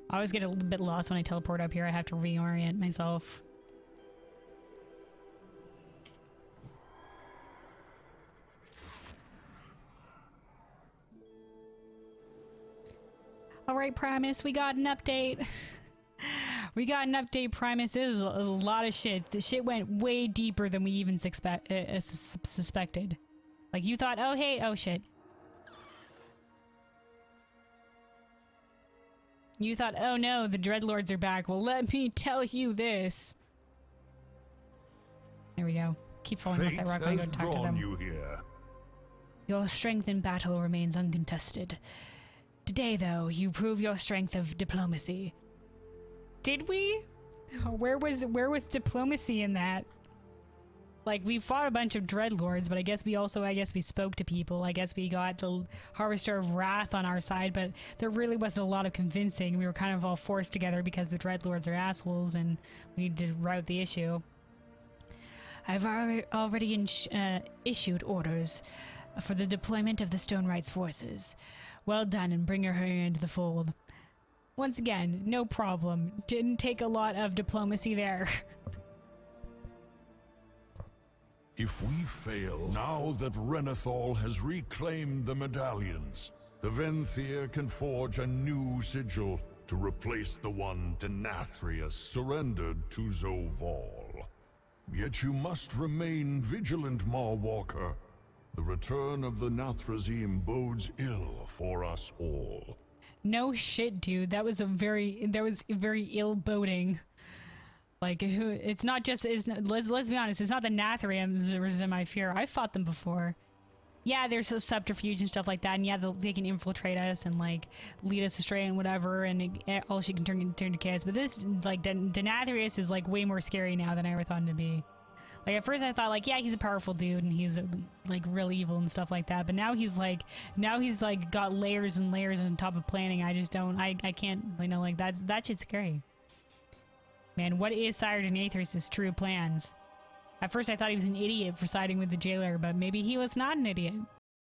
I always get a little bit lost when I teleport up here. I have to reorient myself. Alright, Primus, we got an update. We got an update, Primus. It was a lot of shit. The shit went way deeper than we even suspected. Like, you thought, oh hey, oh shit. You thought, oh no, the Dreadlords are back. Well, let me tell you this. There we go. Keep falling off that rock when I go talk to them. You here. Your strength in battle remains uncontested. Today, though, you prove your strength of diplomacy. Did we? Where was diplomacy in that? Like, we fought a bunch of Dreadlords, but I guess we spoke to people. I guess we got the Harbinger of Wrath on our side, but there really wasn't a lot of convincing. We were kind of all forced together because the Dreadlords are assholes and we need to route the issue. I've already issued orders for the deployment of the Stonewright's forces. Well done, and bring her into the fold. Once again, no problem. Didn't take a lot of diplomacy there. If we fail, now that Renethal has reclaimed the Medallions, the Venthyr can forge a new sigil to replace the one Denathrius surrendered to Zoval. Yet you must remain vigilant, Marwalker. The return of the Nathrazim bodes ill for us all. No shit, dude. That was very ill boding. Like, it's not just, let's be honest, it's not the Nathrazim I fear. I fought them before. Yeah, there's a subterfuge and stuff like that, and yeah, they can infiltrate us and, like, lead us astray and whatever, and all she can turn to chaos. But this, like, Denathrius is, like, way more scary now than I ever thought him to be. Like, at first I thought, like, yeah, he's a powerful dude, and he's, like, real evil and stuff like that, but now he's, like, got layers and layers on top of planning. I just don't, I can't, you know, like, that shit's scary. Man, what is Sire Denathrius' true plans? At first I thought he was an idiot for siding with the jailer, but maybe he was not an idiot.